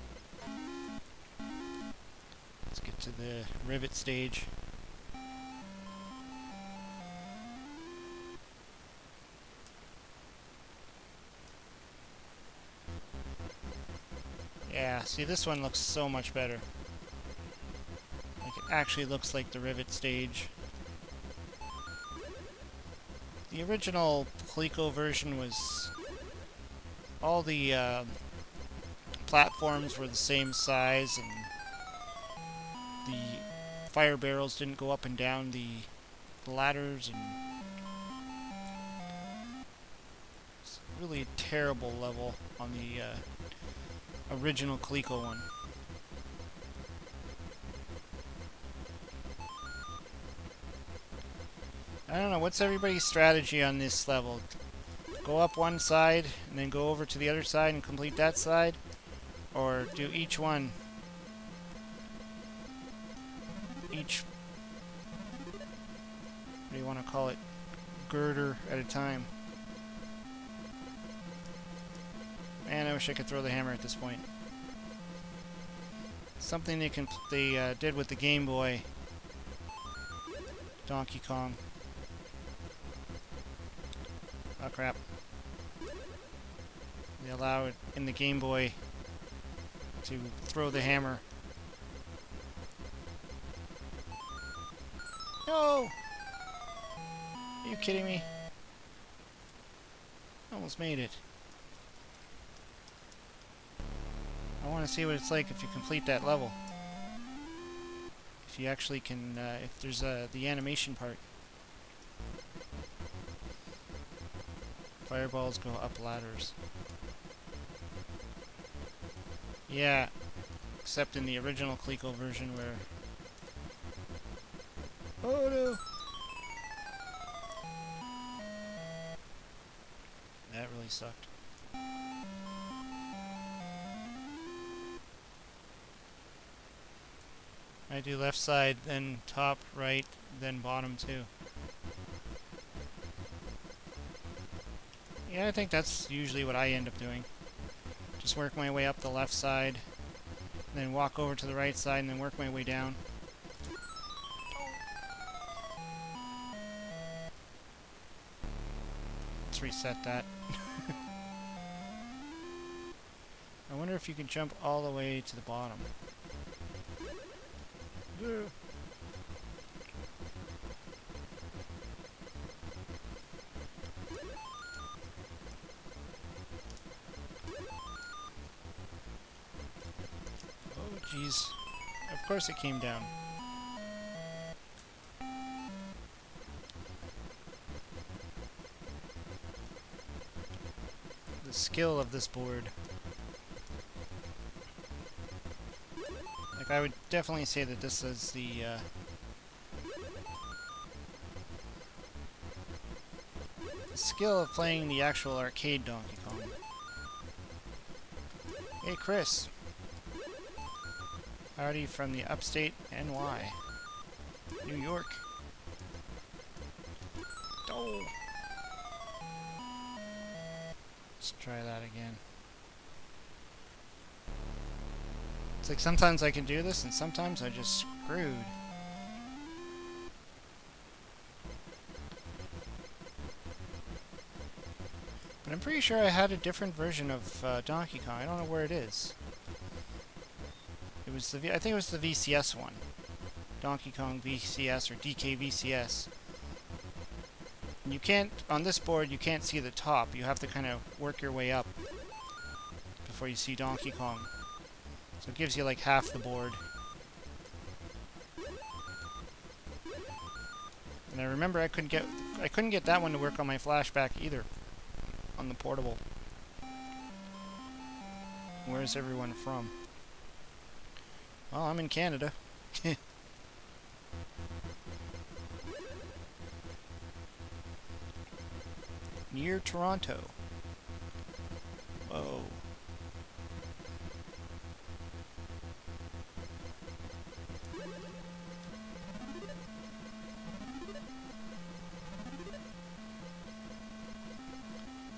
Let's get to the rivet stage. Yeah, see, this one looks so much better. Like, it actually looks like the rivet stage. The original Coleco version was... all the platforms were the same size, and the fire barrels didn't go up and down the ladders, and it's really a terrible level on the original Coleco one. I don't know, what's everybody's strategy on this level? Go up one side and then go over to the other side and complete that side? Or do each one? Each, what do you want to call it? Girder at a time. Man, I wish I could throw the hammer at this point. Something they did with the Game Boy. Donkey Kong. Oh crap. They allow it in the Game Boy to throw the hammer. No! Are you kidding me? Almost made it. I want to see what it's like if you complete that level. If you actually can, if there's the animation part. Fireballs go up ladders. Yeah, except in the original Coleco version where... Oh no! That really sucked. I do left side, then top, right, then bottom too. Yeah, I think that's usually what I end up doing. Just work my way up the left side, then walk over to the right side, and then work my way down. Let's reset that. I wonder if you can jump all the way to the bottom. Oh, jeez. Of course it came down. The skill of this board. Like, I would definitely say that this is the skill of playing the actual arcade Donkey Kong. Hey, Chris. Howdy from the upstate NY. New York. Oh! Let's try that again. It's like sometimes I can do this and sometimes I just screwed. But I'm pretty sure I had a different version of Donkey Kong. I don't know where it is. It was I think it was the VCS one. Donkey Kong VCS or DK VCS. And you can't, on this board, you can't see the top. You have to kind of work your way up before you see Donkey Kong. So it gives you like half the board. And I remember I couldn't get that one to work on my flashback either. On the portable. Where's everyone from? Well, I'm in Canada. Near Toronto. Whoa.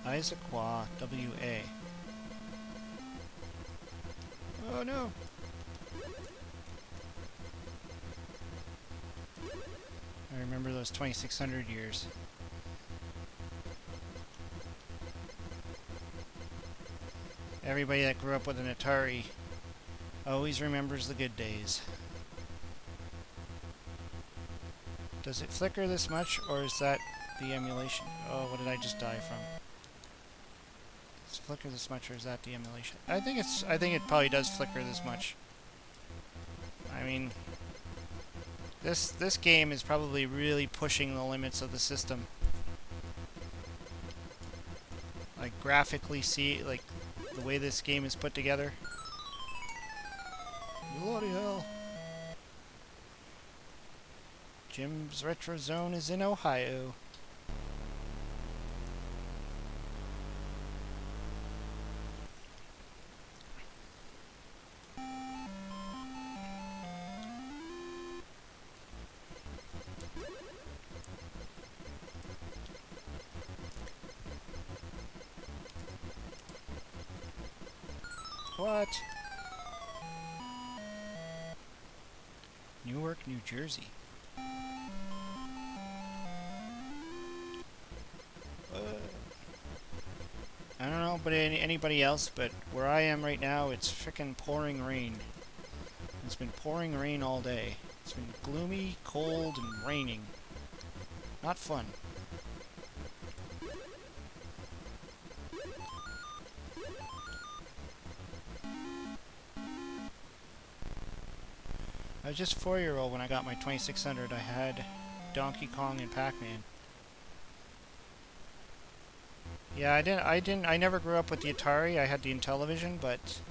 Issaquah, W.A. Oh no! I remember those 2600 years. Everybody that grew up with an Atari always remembers the good days. Does it flicker this much, or is that the emulation? Oh, what did I just die from? Does it flicker this much, or is that the emulation? I think it probably does flicker this much. I mean, this game is probably really pushing the limits of the system. Like graphically, like the way this game is put together. Bloody hell! Jim's Retro Zone is in Ohio. What? Newark, New Jersey. I don't know about anybody else, but where I am right now, it's frickin' pouring rain. It's been pouring rain all day. It's been gloomy, cold, and raining. Not fun. I was just a 4-year-old when I got my 2600. I had Donkey Kong and Pac-Man. Yeah, I never grew up with the Atari. I had the Intellivision, but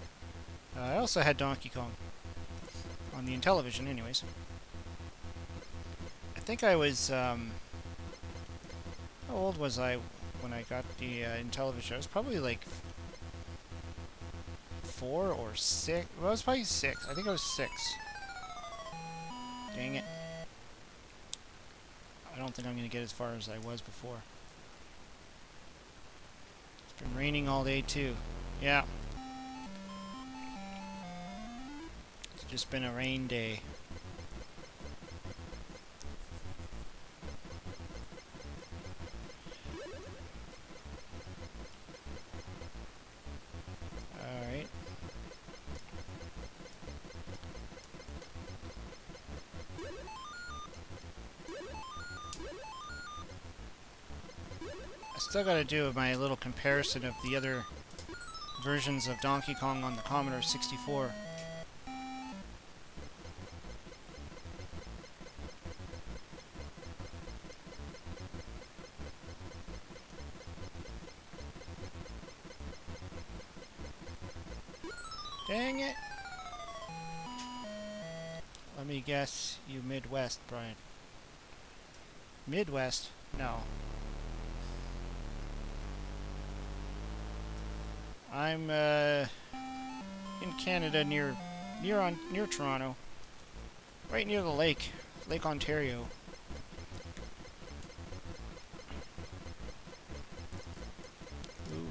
I also had Donkey Kong on the Intellivision, anyways. I think I was, how old was I when I got the Intellivision? I was probably like 4 or 6. Well, I was probably 6. I think I was 6. Dang it. I don't think I'm going to get as far as I was before. It's been raining all day, too. Yeah. It's just been a rain day. Alright. I still got to do my little comparison of the other versions of Donkey Kong on the Commodore 64. Dang it! Let me guess, you Midwest, Brian. Midwest? No. I'm in Canada near Toronto. Right near the lake. Lake Ontario. Ooh.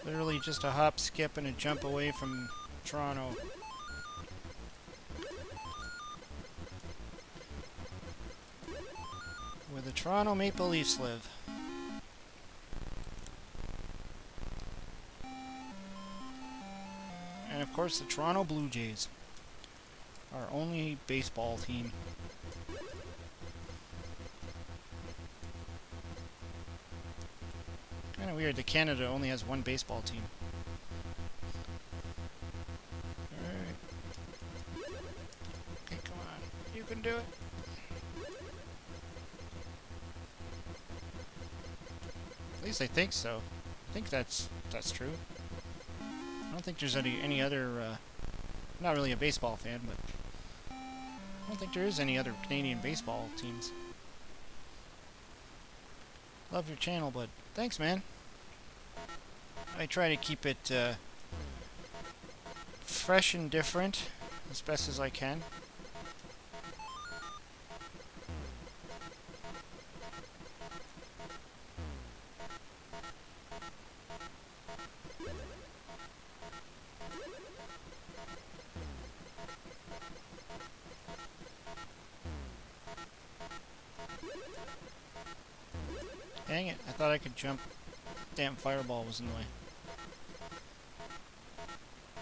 Literally just a hop, skip, and a jump away from Toronto. Where the Toronto Maple Leafs live. And of course the Toronto Blue Jays. Our only baseball team. Kinda weird that Canada only has one baseball team. Alright. Okay, come on. You can do it. At least I think so. I think that's true. I don't think there's any other, not really a baseball fan, but I don't think there is any other Canadian baseball teams. Love your channel, bud. Thanks, man. I try to keep it fresh and different as best as I can. Dang it, I thought I could jump. Damn fireball was in the way.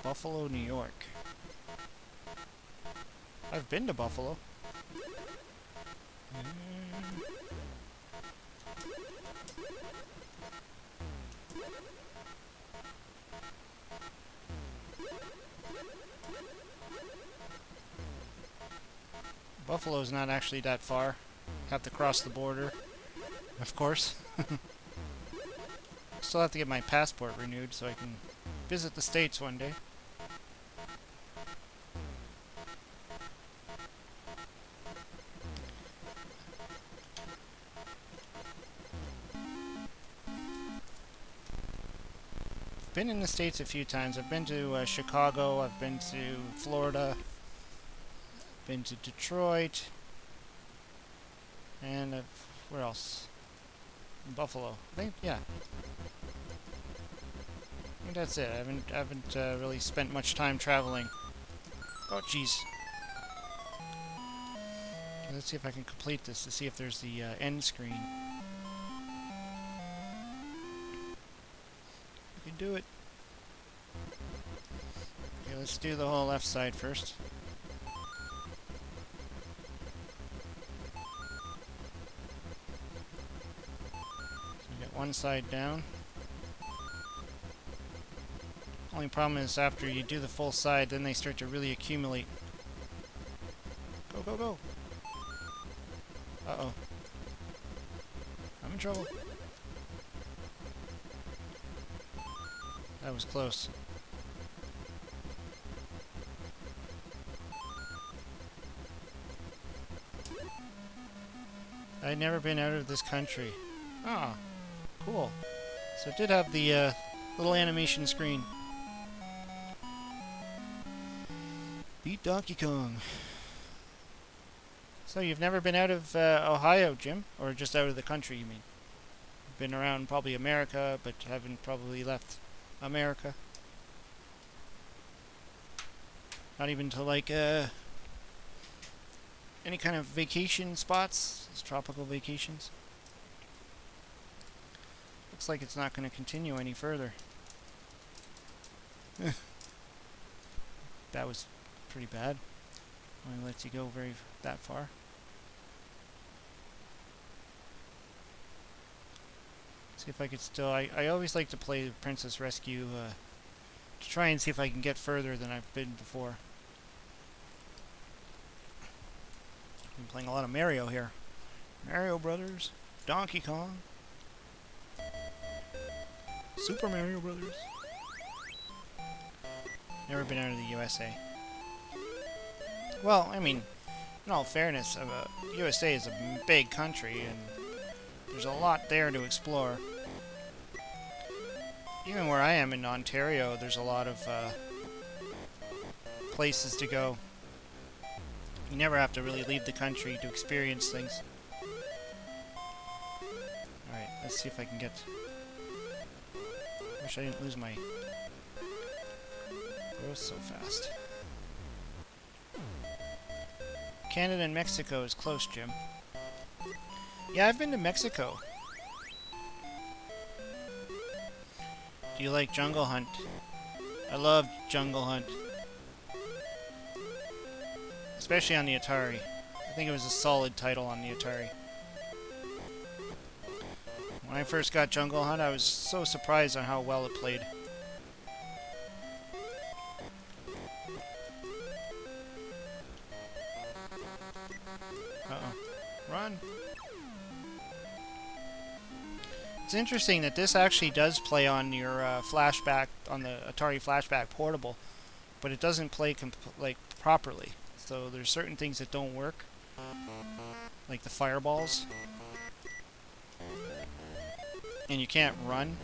Buffalo, New York. I've been to Buffalo. Buffalo's not actually that far. Have to cross the border, of course. Still have to get my passport renewed so I can visit the States one day. Been in the States a few times. I've been to Chicago, I've been to Florida, been to Detroit, and where else? Buffalo. I think, yeah. I think that's it. I haven't really spent much time traveling. Oh, jeez. Let's see if I can complete this to see if there's the end screen. You can do it. Okay, let's do the whole left side first. One side down. Only problem is after you do the full side, then they start to really accumulate. Go, go, go! Uh-oh. I'm in trouble. That was close. I'd never been out of this country. Ah, cool. So it did have the little animation screen. Beat Donkey Kong. So you've never been out of Ohio, Jim? Or just out of the country, you mean? You've been around probably America, but haven't probably left America. Not even to like any kind of vacation spots, tropical vacations. Looks like it's not going to continue any further. That was pretty bad. Only lets you go that far. See if I could still. I always like to play Princess Rescue to try and see if I can get further than I've been before. I'm playing a lot of Mario here. Mario Brothers, Donkey Kong, Super Mario Brothers. Never been out of the USA. Well, I mean, in all fairness, USA is a big country and there's a lot there to explore. Even where I am in Ontario, there's a lot of places to go. You never have to really leave the country to experience things. Alright, let's see if I can get... Wish I didn't lose my... Go so fast. Canada and Mexico is close, Jim. Yeah, I've been to Mexico. Do you like Jungle Hunt? I love Jungle Hunt. Especially on the Atari. I think it was a solid title on the Atari. When I first got Jungle Hunt, I was so surprised on how well it played. Uh-oh. Run! It's interesting that this actually does play on your flashback, on the Atari Flashback Portable, but it doesn't play like properly. So there's certain things that don't work, like the fireballs, and you can't run.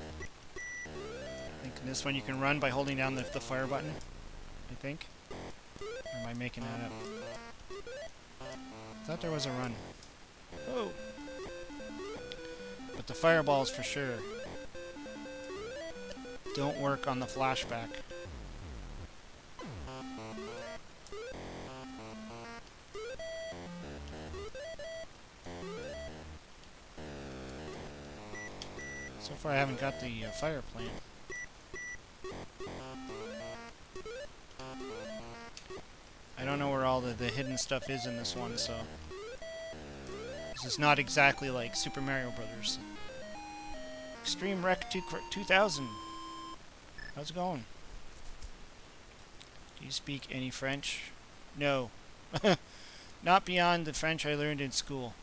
I think in this one you can run by holding down the fire button, I think. Or am I making that up? I thought there was a run. Oh! But the fireballs for sure don't work on the flashback. So far I haven't got the fire plant. I don't know where all the hidden stuff is in this one, so... This is not exactly like Super Mario Brothers. Extreme Wreck 2000. How's it going? Do you speak any French? No. Not beyond the French I learned in school.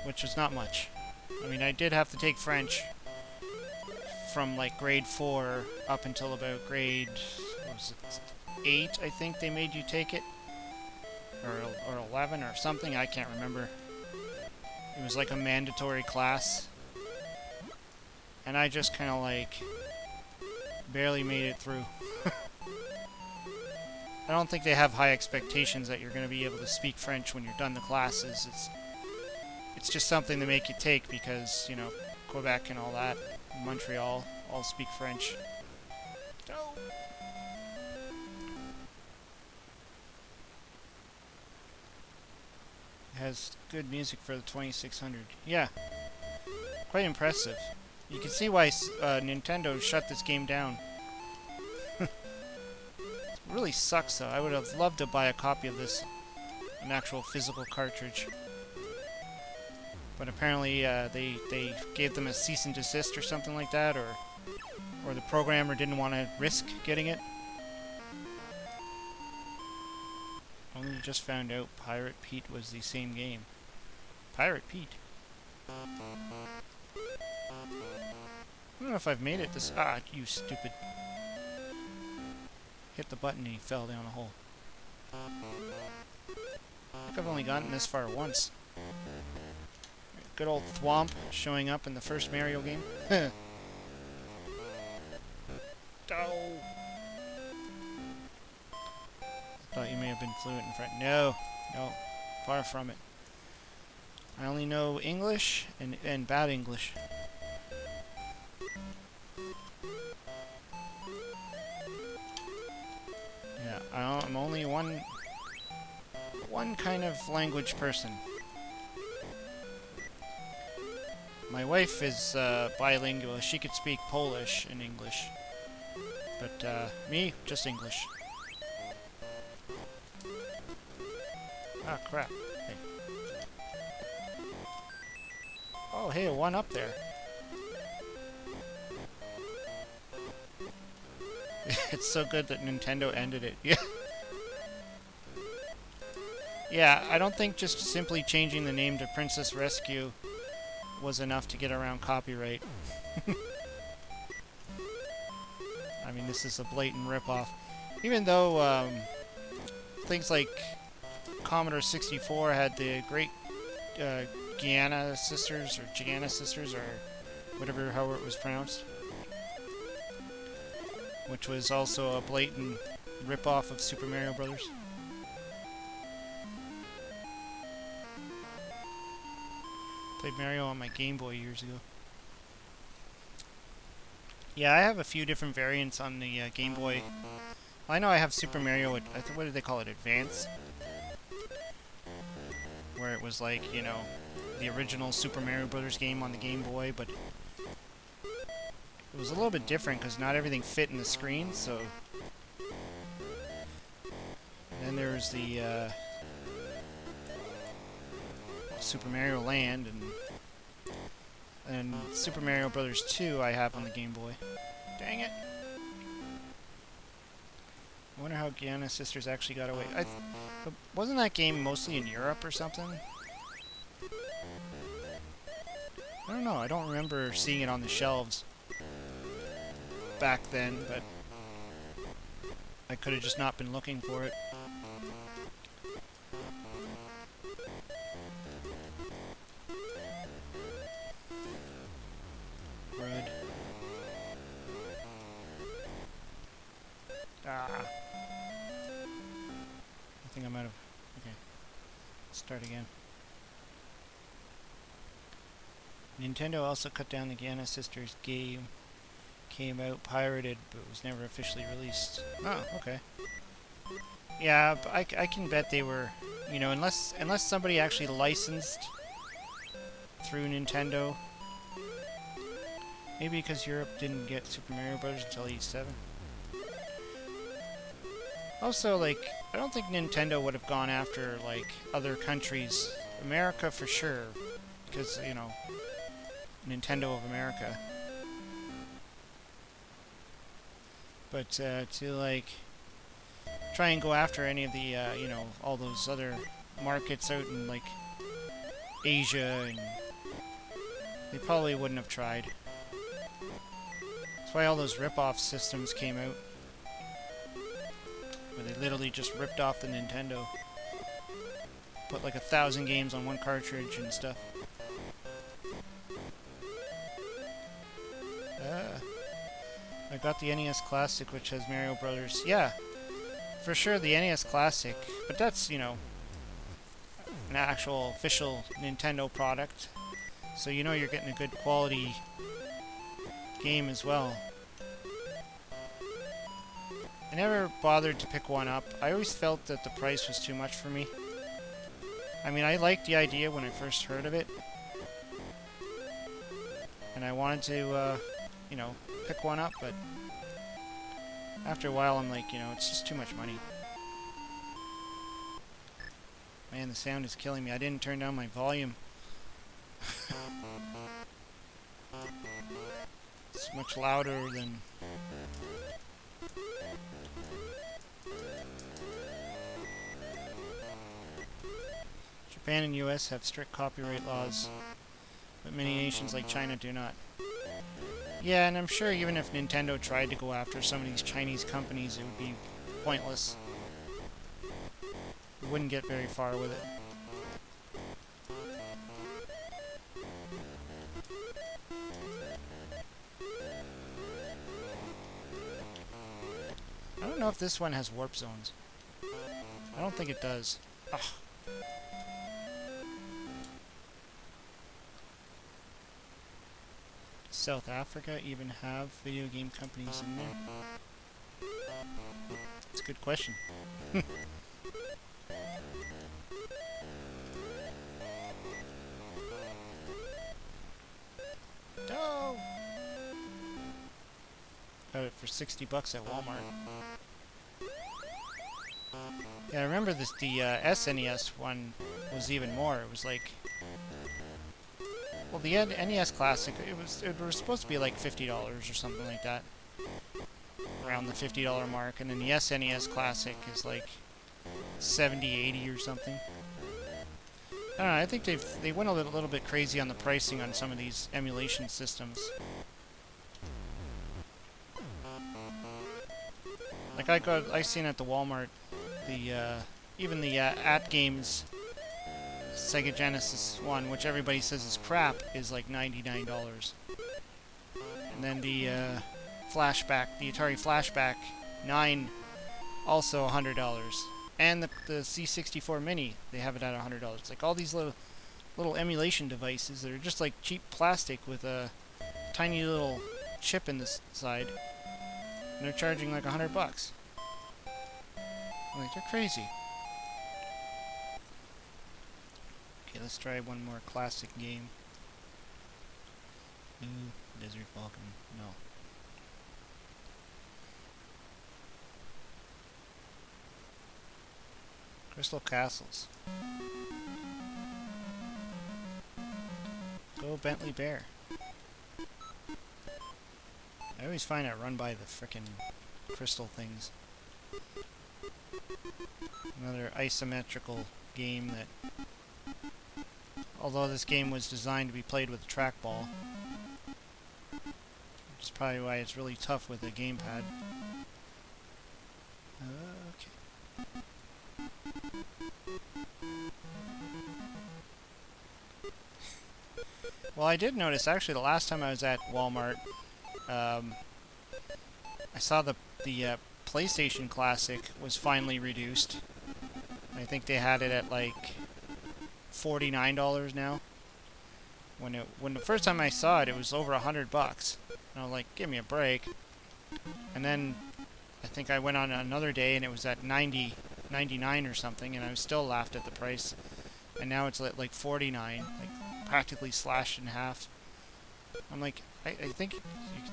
Which was not much. I mean, I did have to take French from like grade 4 up until about grade, what was it, 8, I think they made you take it. Or 11 or something, I can't remember. It was like a mandatory class. And I just kind of like barely made it through. I don't think they have high expectations that you're going to be able to speak French when you're done the classes. It's just something to make you take because, you know, Quebec and all that, Montreal, all speak French. No. It has good music for the 2600. Yeah. Quite impressive. You can see why Nintendo shut this game down. It really sucks though. I would have loved to buy a copy of this, an actual physical cartridge. But apparently they gave them a cease and desist or something like that, or Or the programmer didn't want to risk getting it. Only just found out Pirate Pete was the same game. Pirate Pete. I don't know if I've made it this... Ah, you stupid. Hit the button and he fell down a hole. I think I've only gotten this far once. Good old Thwomp showing up in the first Mario game. Oh! Thought you may have been fluent in French. No, no, far from it. I only know English and bad English. Yeah, I'm only one kind of language person. My wife is bilingual. She could speak Polish and English. But me, just English. Ah, crap. Hey. Oh, hey, one up there. It's so good that Nintendo ended it. Yeah. Yeah, I don't think just simply changing the name to Princess Rescue was enough to get around copyright. I mean, this is a blatant ripoff. Even though things like Commodore 64 had the great Gianna sisters, or whatever, however it was pronounced, which was also a blatant ripoff of Super Mario Brothers. Played Mario on my Game Boy years ago. Yeah, I have a few different variants on the Game Boy. I know I have Super Mario, what did they call it, Advance? Where it was like, you know, the original Super Mario Brothers game on the Game Boy, but it was a little bit different because not everything fit in the screen, so... And then there was the Super Mario Land, and Super Mario Brothers 2 I have on the Game Boy. Dang it! I wonder how Gianna's sisters actually got away. Wasn't that game mostly in Europe or something? I don't know. I don't remember seeing it on the shelves back then, but I could have just not been looking for it. Red. Ah. I think I'm out of... Okay. Start again. Nintendo also cut down the Gianna Sisters game. Came out pirated, but was never officially released. Oh, okay. Yeah, but I can bet they were... You know, unless somebody actually licensed through Nintendo. Maybe because Europe didn't get Super Mario Bros. Until '87. Also, like, I don't think Nintendo would have gone after, like, other countries. America for sure. Because, you know, Nintendo of America. But to, like, try and go after any of the, you know, all those other markets out in, like, Asia, and they probably wouldn't have tried. That's why all those rip-off systems came out. Where they literally just ripped off the Nintendo. Put like 1,000 games on one cartridge and stuff. I got the NES Classic, which has Mario Brothers. Yeah, for sure the NES Classic. But that's, you know, an actual official Nintendo product. So you know you're getting a good quality game as well. I never bothered to pick one up. I always felt that the price was too much for me. I mean, I liked the idea when I first heard of it. And I wanted to, you know, pick one up, but after a while I'm like, you know, it's just too much money. Man, the sound is killing me. I didn't turn down my volume. It's much louder than... Japan and US have strict copyright laws, but many nations like China do not. Yeah, and I'm sure even if Nintendo tried to go after some of these Chinese companies, it would be pointless. It wouldn't get very far with it. I don't know if this one has warp zones. I don't think it does. Ugh. South Africa even have video game companies in there? That's a good question. No! Got it for $60 at Walmart. Yeah, I remember this. The SNES one was even more. It was like, well, the NES Classic. It was supposed to be like $50 or something like that, around the $50 mark, and then the SNES Classic is like 70, 80 or something. I don't know. I think they went a little bit crazy on the pricing on some of these emulation systems. Like I seen at the Walmart, the even the AtGames Sega Genesis one, which everybody says is crap, is like $99. And then the Flashback, the Atari Flashback 9, also $100. And the C64 Mini, they have it at $100. It's like all these little emulation devices that are just like cheap plastic with a tiny little chip in the side, and they're charging like $100. Like, they're crazy. Okay, let's try one more classic game. Ooh, Desert Falcon. No. Crystal Castles. Go Bentley Bear. I always find I run by the frickin' crystal things. Another isometrical game that, although this game was designed to be played with a trackball, which is probably why it's really tough with a gamepad. Okay. Well, I did notice, actually, the last time I was at Walmart, I saw the PlayStation Classic was finally reduced. I think they had it at like $49 now. When the first time I saw it, it was over $100. And I was like, give me a break. And then I think I went on another day and it was at $99 or something, and I was still laughed at the price. And now it's at like $49, like practically slashed in half. I'm like, I think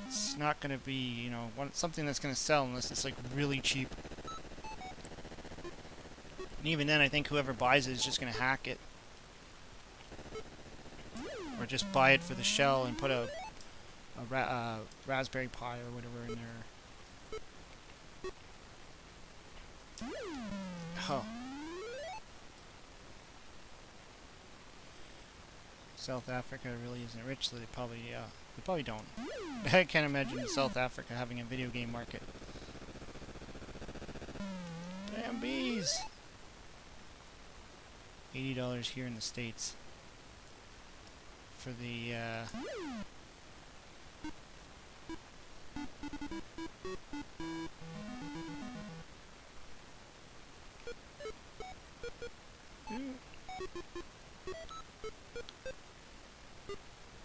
it's not going to be, you know, something that's going to sell unless it's like really cheap. And even then, I think whoever buys it is just going to hack it. Or just buy it for the shell and put a Raspberry Pi or whatever in there. Oh. South Africa really isn't rich, so they probably don't. I can't imagine South Africa having a video game market. Damn bees! $80 here in the States for the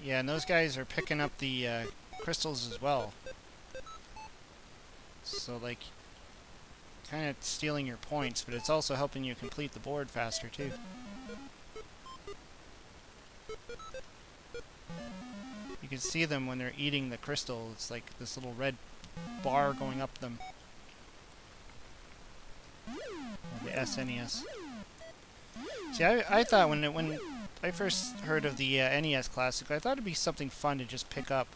yeah, and those guys are picking up the crystals as well. So, like, kind of stealing your points, but it's also helping you complete the board faster, too. You can see them when they're eating the crystal. It's like this little red bar going up them. The SNES. See, I thought when I first heard of the NES Classic, I thought it'd be something fun to just pick up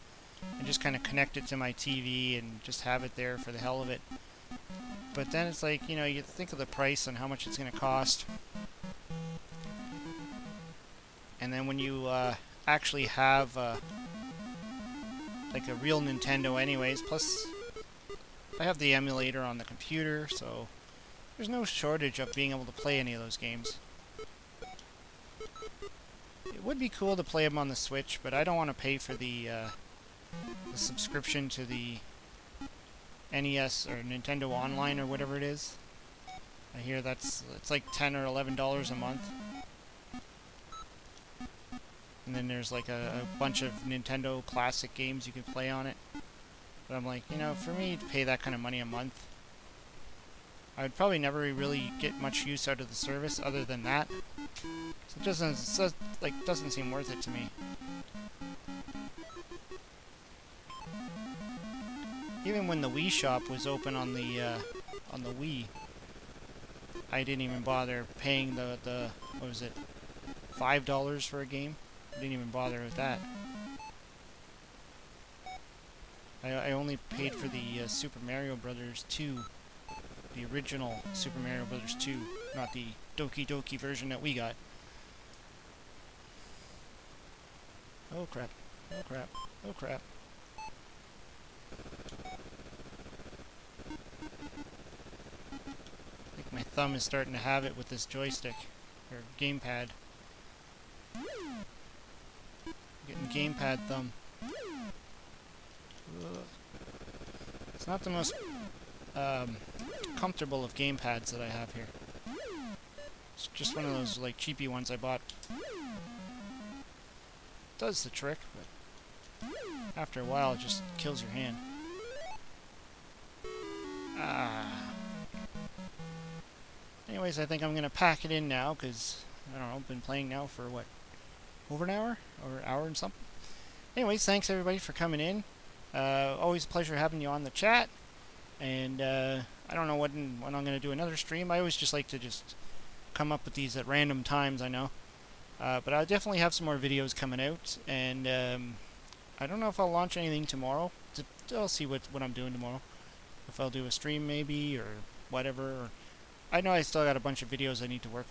and just kind of connect it to my TV and just have it there for the hell of it. But then it's like, you know, you think of the price and how much it's going to cost. And then when you actually have like a real Nintendo anyways, plus I have the emulator on the computer, so there's no shortage of being able to play any of those games. It would be cool to play them on the Switch, but I don't want to pay for the subscription to the NES or Nintendo Online or whatever it is. I hear it's like $10 or $11 a month. And then there's like a bunch of Nintendo classic games you can play on it. But I'm like, you know, for me to pay that kind of money a month, I would probably never really get much use out of the service other than that. So it doesn't seem worth it to me. Even when the Wii shop was open on the Wii, I didn't even bother paying the what was it, $5 for a game. I didn't even bother with that. I only paid for the Super Mario Brothers 2, the original Super Mario Brothers 2, not the Doki Doki version that we got. Oh crap! Oh crap! Oh crap! I think my thumb is starting to have it with this joystick, or gamepad. Getting gamepad thumb. Ugh. It's not the most comfortable of gamepads that I have here. It's just one of those like cheapy ones I bought. Does the trick, but after a while it just kills your hand. Anyways, I think I'm gonna pack it in now because I don't know, I've been playing now for what, over an hour or an hour and something. Anyways, thanks everybody for coming in. Always a pleasure having you on the chat. And I don't know when I'm going to do another stream. I always just like to just come up with these at random times, I know. But I'll definitely have some more videos coming out. And I don't know if I'll launch anything tomorrow. I'll see what I'm doing tomorrow. If I'll do a stream maybe or whatever. I know I still got a bunch of videos I need to work on.